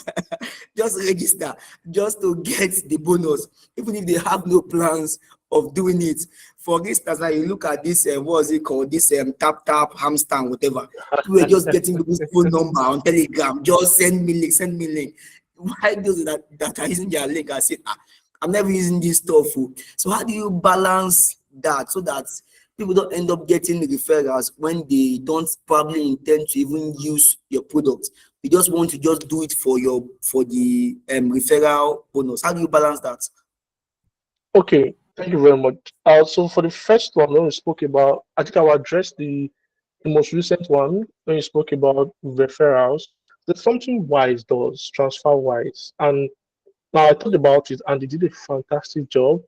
just to get the bonus, even if they have no plans of doing it. For instance, now you look at this, what is it called? This tap hamster, whatever. We're just getting people's phone number on Telegram. Just send me link. Why those that are using their link? I said, I'm never using this stuff. So how do you balance that so that people don't end up getting referrals when they don't probably intend to even use your product? You just want to just do it for the referral bonus. How do you balance that? Okay, thank you very much. So for the first one, when we spoke about, I think I will address the the most recent one, when you spoke about referrals, there's something Wise does, TransferWise. And now I thought about it, and they did a fantastic job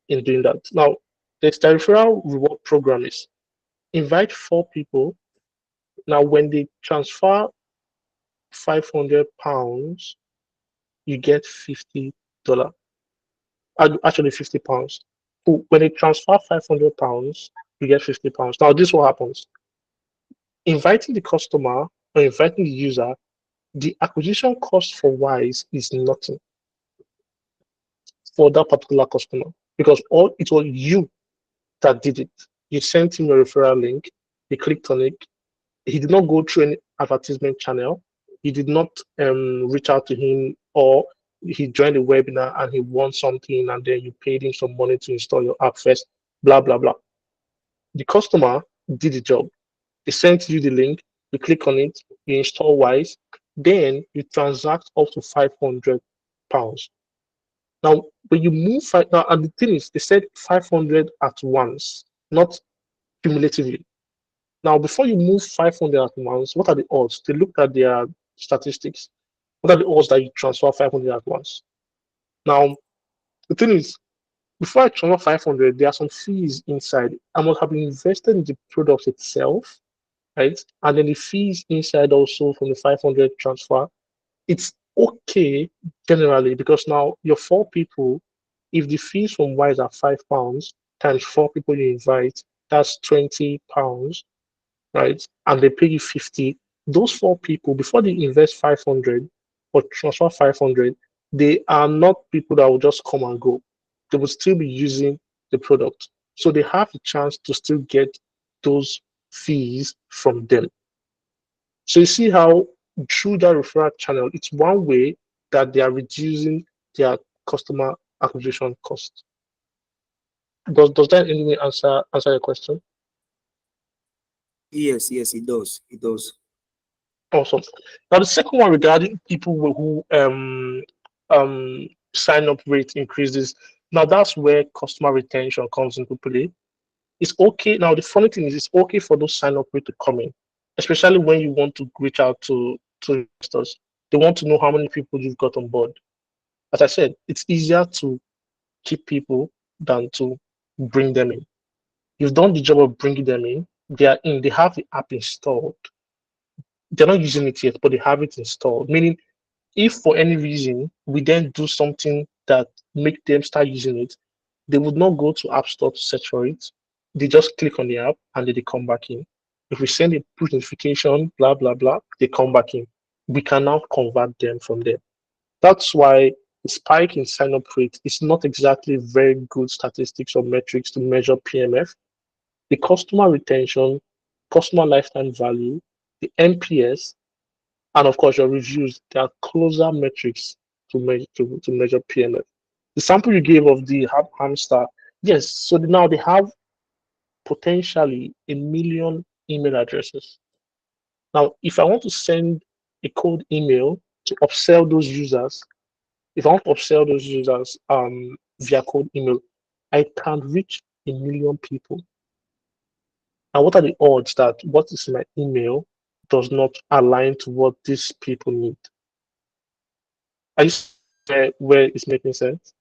in doing that. Now, the referral reward program is invite 4 people. Now, when they transfer £500, you get $50. Actually, £50. So when they transfer £500, you get £50. Now, this is what happens. Inviting the customer or inviting the user, the acquisition cost for Wise is nothing for that particular customer because all it was you that did it. You sent him a referral link, he clicked on it. He did not go through any advertisement channel. He did not reach out to him, or he joined the webinar and he won something and then you paid him some money to install your app first, blah, blah, blah. The customer did the job. They sent you the link, you click on it, you install Wise, then you transact up to £500. Now, when you move now, and the thing is, they said 500 at once, not cumulatively. Now, before you move 500 at once, what are the odds? They looked at their statistics. What are the odds that you transfer 500 at once? Now, the thing is, before I transfer 500, there are some fees inside. I must have been invested in the product itself, right? And then the fees inside also from the 500 transfer. It's okay generally because now your 4 people, if the fees from Wise are £5 times 4 people you invite, that's £20, right? And they pay you 50. Those 4 people, before they invest 500 or transfer 500, they are not people that will just come and go. They will still be using the product. So they have a chance to still get those fees from them. So you see how through that referral channel, it's one way that they are reducing their customer acquisition cost. Does that anyway answer your question? Yes, it does. It does. Awesome. Now the second one regarding people who sign up rate increases. Now that's where customer retention comes into play. It's okay. Now the funny thing is it's okay for those sign up rate to come in, especially when you want to reach out to investors. They want to know how many people you've got on board. As I said, it's easier to keep people than to bring them in. You've done the job of bringing them in. They are in. They have the app installed. They're not using it yet, but they have it installed. Meaning, if for any reason we then do something that make them start using it, they would not go to App Store to search for it. They just click on the app and then they come back in. If we send a push notification, blah blah blah, they come back in. We can now convert them from there. That's why the spike in sign-up rate is not exactly very good statistics or metrics to measure PMF. The customer retention, customer lifetime value, the NPS, and of course your reviews, they are closer metrics to measure PMF. The sample you gave of the hamster, yes, so now they have potentially 1 million email addresses. Now, if I want to send a cold email to upsell those users, if I want to upsell those users via cold email, I can reach 1 million people. And what are the odds that what is in my email does not align to what these people need? Are you where it's making sense?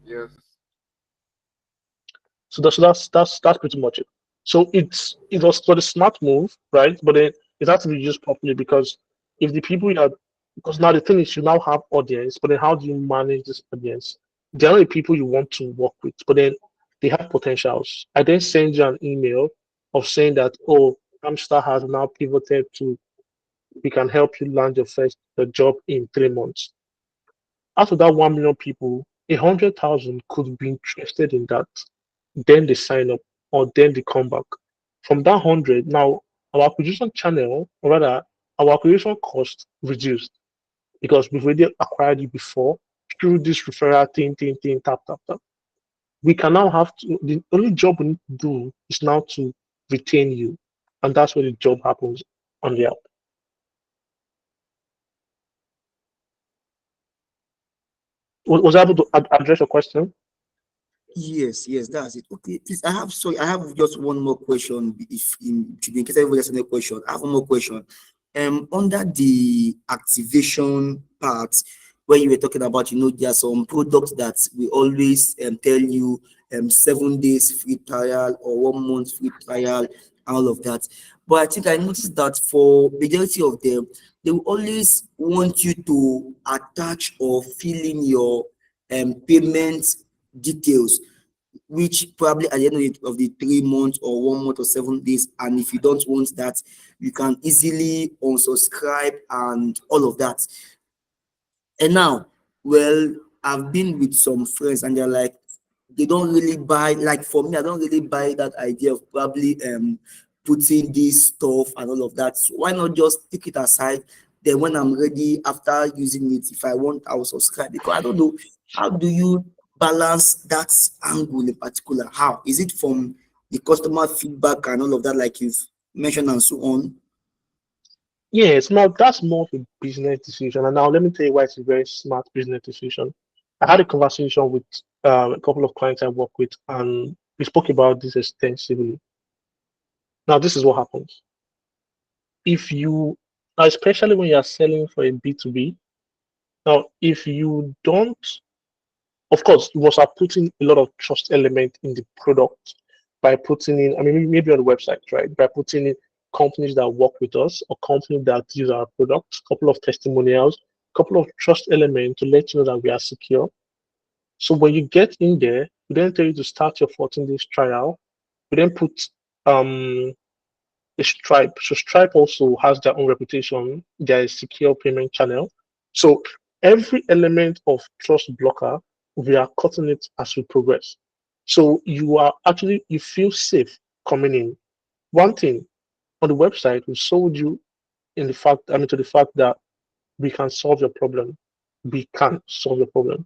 Yes. So that's pretty much it. So it was for the smart move, right? But then it has to be used properly because if the people you are, because now the thing is you now have audience, but then how do you manage this audience? They are not the people you want to work with, but then they have potentials. I then send you an email of saying that, oh, Hamster has now pivoted to we can help you land your first job in 3 months. Out of that 1 million people, 100,000 could be interested in that. Then they sign up or then they come back. From that 100, now our acquisition channel, or rather, our acquisition cost reduced because we've already acquired you before through this referral thing, tap, tap, tap. We can now have to, the only job we need to do is now to retain you. And that's where the job happens on the app. Was I able to address your question? Yes, that's it. Okay, please, I have just one more question. If in case everybody has any question, I have one more question. Under the activation part, where you were talking about, there are some products that we always tell you 7 days free trial or 1 month free trial, and all of that. But I think I noticed that for majority of them, they will always want you to attach or fill in your payment details, which probably at the end of the 3 months or 1 month or 7 days. And if you don't want that, you can easily unsubscribe and all of that. And now, well, I've been with some friends and they're like, they don't really buy, like for me, I don't really buy that idea of probably putting this stuff and all of that. So why not just take it aside? Then when I'm ready after using it, if I want, I will subscribe. Because I don't know, how do you balance that angle in particular? How is it from the customer feedback and all of that, like you've mentioned and so on? Yes, now that's more of a business decision. And now let me tell you why it's a very smart business decision. I had a conversation with a couple of clients I work with, and we spoke about this extensively. Now, this is what happens. If you, especially when you are selling for a B2B, now, if you don't, of course, you must have put in a lot of trust element in the product by putting in, I mean, maybe on the website, right? By putting in companies that work with us or companies that use our products, couple of testimonials, couple of trust elements to let you know that we are secure. So when you get in there, we then tell you to start your 14 days trial. We then put um a Stripe. So Stripe also has their own reputation. They're a secure payment channel. So every element of trust blocker, we are cutting it as we progress. So you feel safe coming in. One thing on the website, we sold you to the fact that we can solve your problem. We can solve your problem.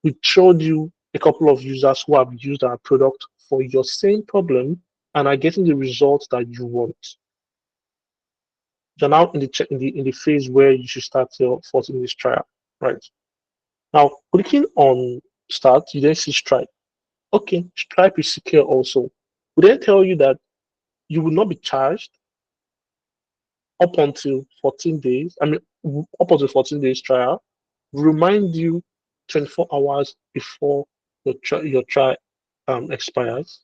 We showed you a couple of users who have used our product for your same problem and are getting the results that you want. You're now in the phase where you should start your 14 days trial, right? Now, clicking on start, you then see Stripe. Okay, Stripe is secure also. We then tell you that you will not be charged up until 14 days. I mean, up until 14 days trial. We remind you 24 hours before your trial expires,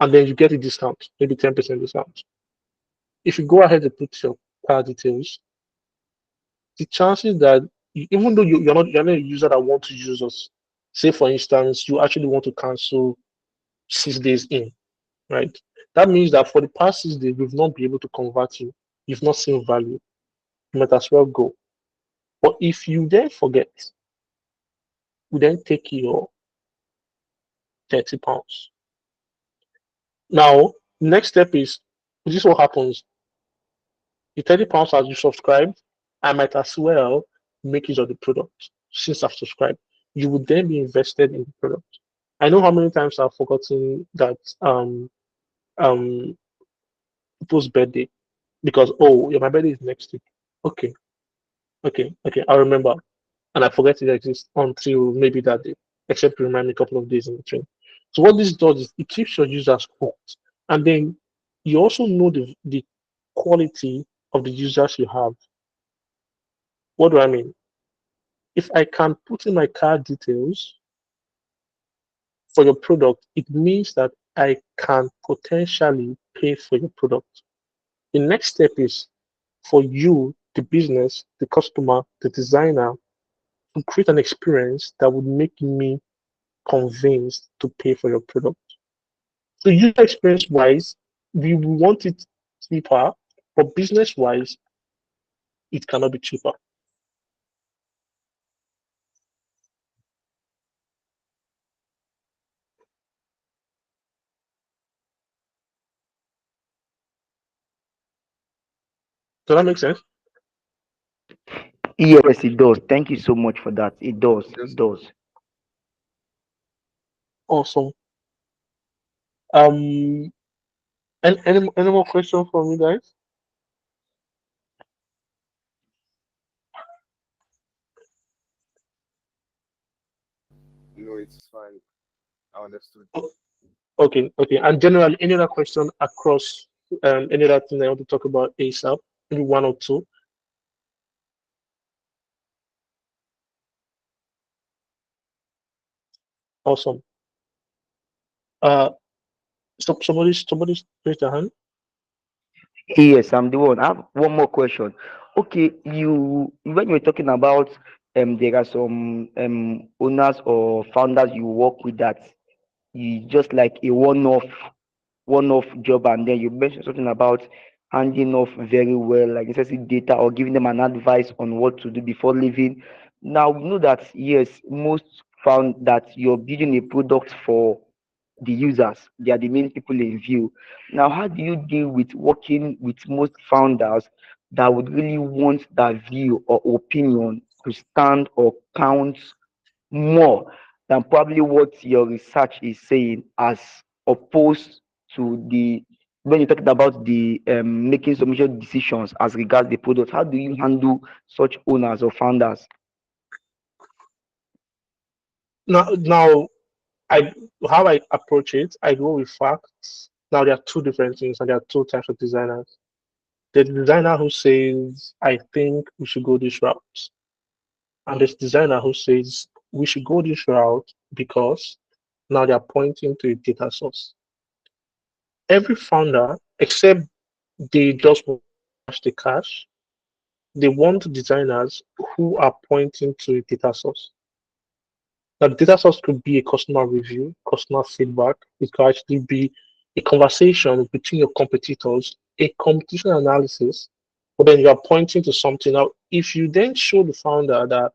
and then you get a discount, maybe 10% discount. If you go ahead and put your card details, the chances that even though you're not a user that want to use us, say for instance, you actually want to cancel 6 days in, right? That means that for the past 6 days, we've not been able to convert you. You've not seen value. You might as well go. But if you then forget, we then take your £30. Now, next step is this is what happens. The £30 as you subscribed, I might as well make use of the product since I've subscribed. You would then be invested in the product. I know how many times I've forgotten that um people's birthday because oh yeah, my birthday is next week. Okay, okay, I remember. And I forget it exists until maybe that day, except to remind me a couple of days in between. So what this does is it keeps your users hooked. And then you also know the quality of the users you have. What do I mean? If I can put in my card details for your product, it means that I can potentially pay for your product. The next step is for you, the business, the customer, the designer, to create an experience that would make me convinced to pay for your product. So user experience wise, we want it cheaper, but business wise, it cannot be cheaper. Does that make sense? Yes, it does. Thank you so much for that. It does. It Yes. does. Awesome. And any more questions from you guys? it's fine. I understood. Okay, okay. And generally, any other question across any other thing I want to talk about ASAP? Maybe one or two. Awesome. Uh, so somebody raise their hand. Yes, I'm the one. I have one more question. Okay, when you were talking about there are some owners or founders you work with that you just like a one-off job, and then you mentioned something about handing off very well, like necessary data or giving them an advice on what to do before leaving. Now we know that yes, most found that you're building a product for the users, they are the main people in view. Now, how do you deal with working with most founders that would really want that view or opinion to stand or count more than probably what your research is saying, as opposed to the when you're talking about the making some major decisions as regards the product? How do you handle such owners or founders? Now, I how I approach it, I go with facts. Now there are two different things, and there are two types of designers. The designer who says, "I think we should go this route," and this designer who says, "We should go this route because," now they are pointing to a data source. Every founder, except they just want the cash, they want designers who are pointing to a data source. Now, the data source could be a customer review, customer feedback. It could actually be a conversation between your competitors, a competition analysis, but then you are pointing to something. Now, if you then show the founder that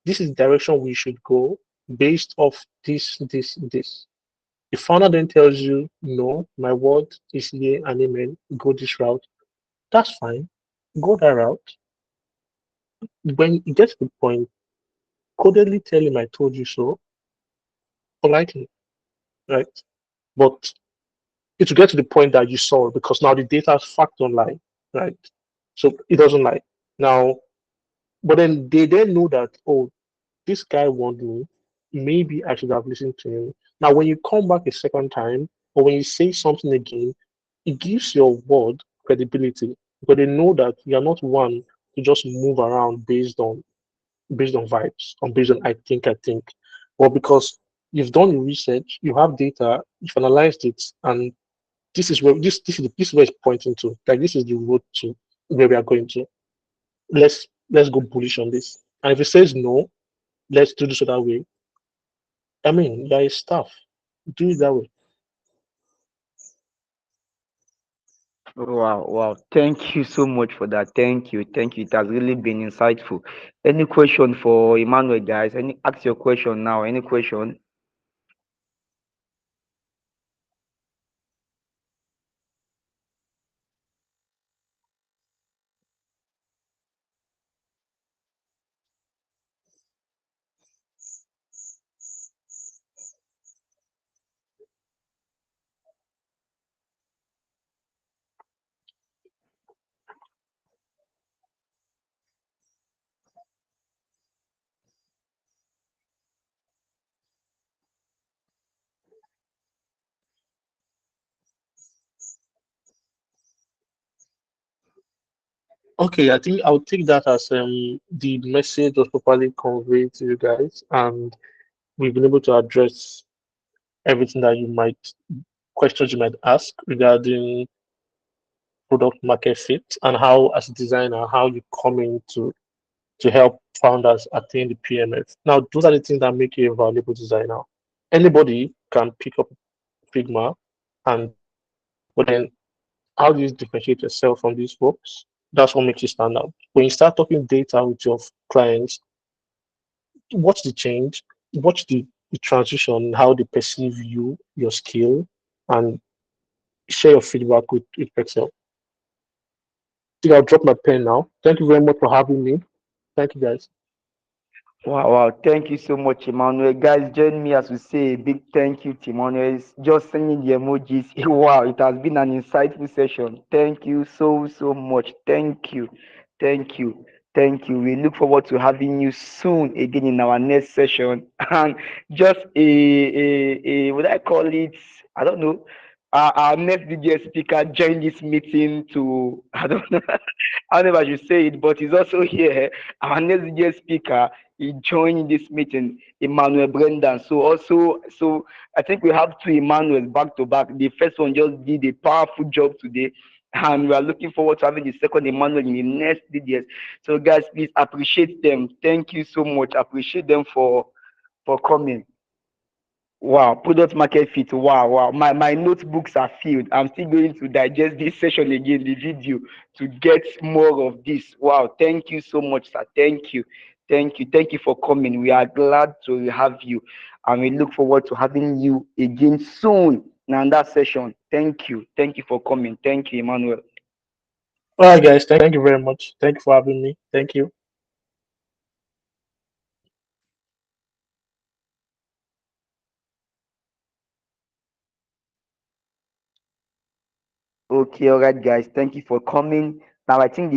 this is the direction we should go based off this. The founder then tells you, no, my word is yea and amen, go this route. That's fine. Go that route. When you get to the point, codedly tell him I told you so, politely, right? But it will get to the point that you saw because now the data is fact don't lie, right? So it doesn't lie. Now, but then they then know that, oh, this guy warned me. Maybe I should have listened to him. Now, when you come back a second time, or when you say something again, it gives your word credibility because they know that you are not one to just move around based on vibes or based on I think, or because you've done your research, you have data, you've analyzed it, and this is where it's pointing to. Like this is the road to where we are going to. Let's go bullish on this. And if it says no, let's do this other way. I mean, there is stuff. Do it that way. Wow, wow. Thank you so much for that. Thank you. Thank you. It has really been insightful. Any question for Emmanuel, guys? Ask your question now. Any question? Okay, I think I'll take that as the message was properly conveyed to you guys, and we've been able to address everything that you might questions you might ask regarding product market fit and how, as a designer, how you come in to help founders attain the PMF. Now, those are the things that make you a valuable designer. Anybody can pick up Figma, and but then how do you differentiate yourself from these folks? That's what makes you stand out. When you start talking data with your clients, watch the change, watch the transition, how they perceive you, your skill, and share your feedback with Excel. I think I'll drop my pen now. Thank you very much for having me. Thank you, guys. Wow, wow. Thank you so much, Emmanuel. Guys, join me as we say a big thank you to Emmanuel. Just sending the emojis. Wow, it has been an insightful session. Thank you so much. Thank you. Thank you. Thank you. We look forward to having you soon again in our next session. And just would I call it? I don't know. Our next DJ speaker joined this meeting to I don't know. I don't know if I should say it, but he's also here. Our next DJ speaker, he joined this meeting, Emmanuel Brendan. So I think we have two Emmanuels back to back. The first one just did a powerful job today, and we are looking forward to having the second Emmanuel in the next DDS. So guys, please appreciate them. Thank you so much. Appreciate them for coming. Wow, product market fit. Wow. My notebooks are filled. I'm still going to digest this session again, the video, to get more of this. Wow, thank you so much, sir. Thank you. Thank you for coming. We are glad to have you, and we look forward to having you again soon in that session. Thank you. Thank you for coming. Thank you, Emmanuel. All right, guys. Thank you very much. Thank you for having me. Thank you. Okay, all right, guys. Thank you for coming. Now, I think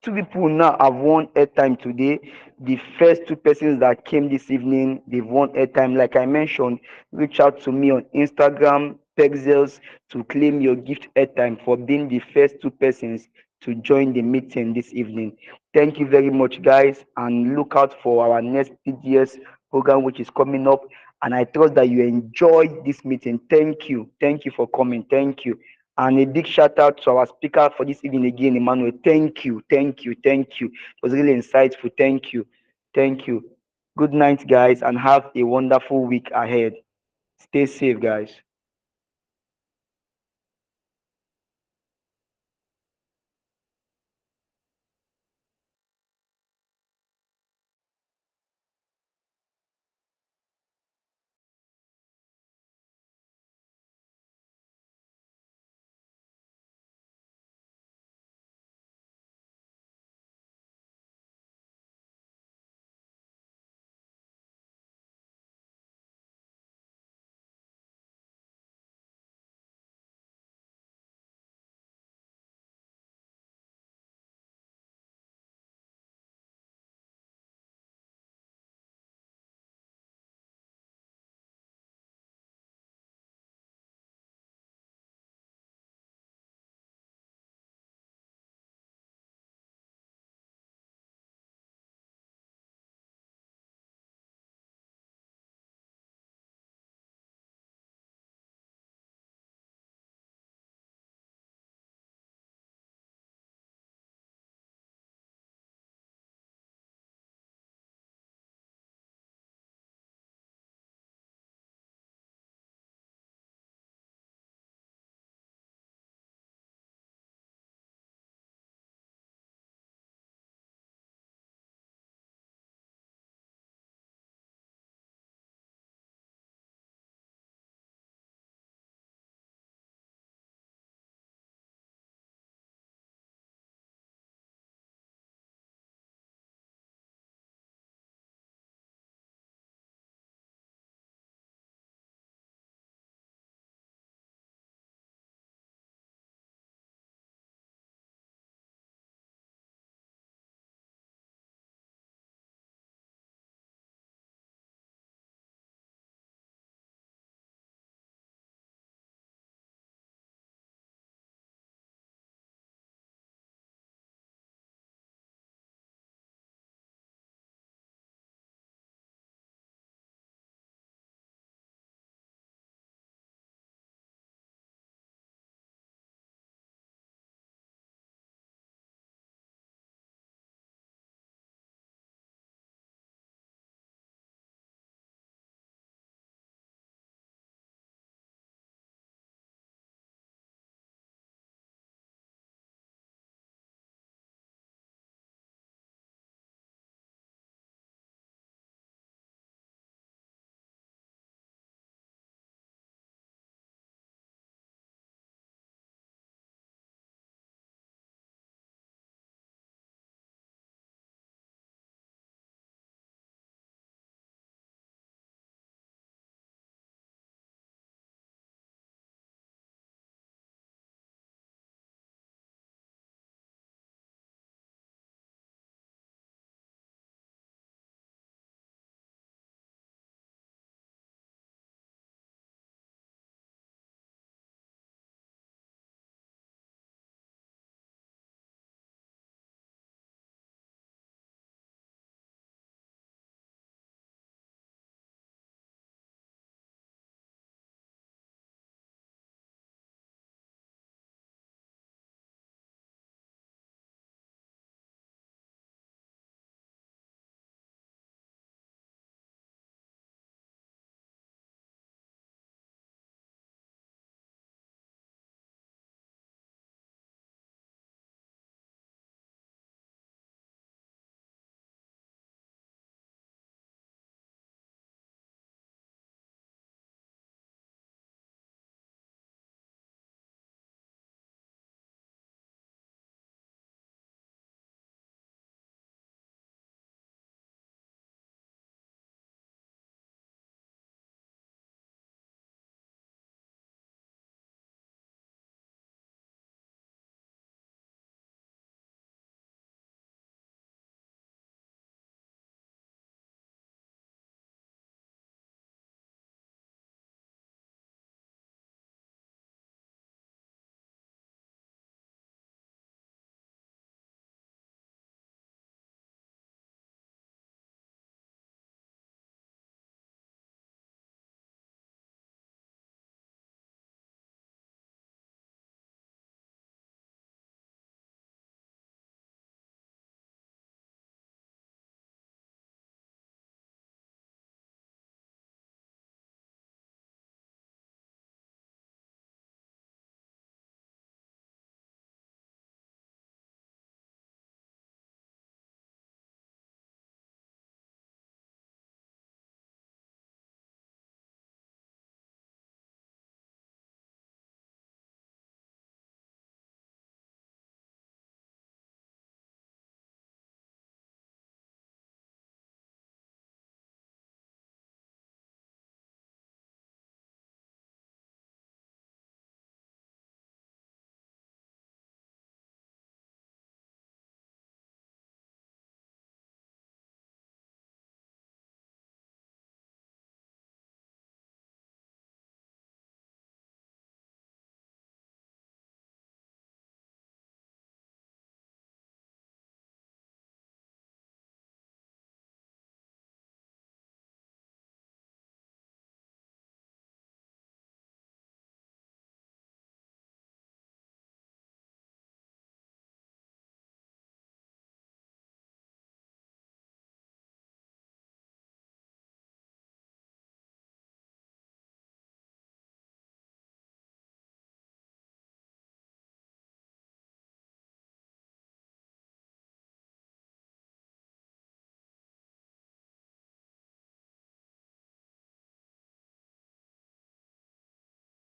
two people now have won airtime today. The first two persons that came this evening, they've won airtime. Like I mentioned, reach out to me on Instagram, Pexels, to claim your gift airtime for being the first two persons to join the meeting this evening. Thank you very much, guys, and look out for our next PDS program, which is coming up. And I trust that you enjoyed this meeting. Thank you. Thank you for coming. Thank you. And a big shout out to our speaker for this evening again, Emmanuel. Thank you. It was really insightful. Thank you. Good night, guys, and have a wonderful week ahead. Stay safe, guys.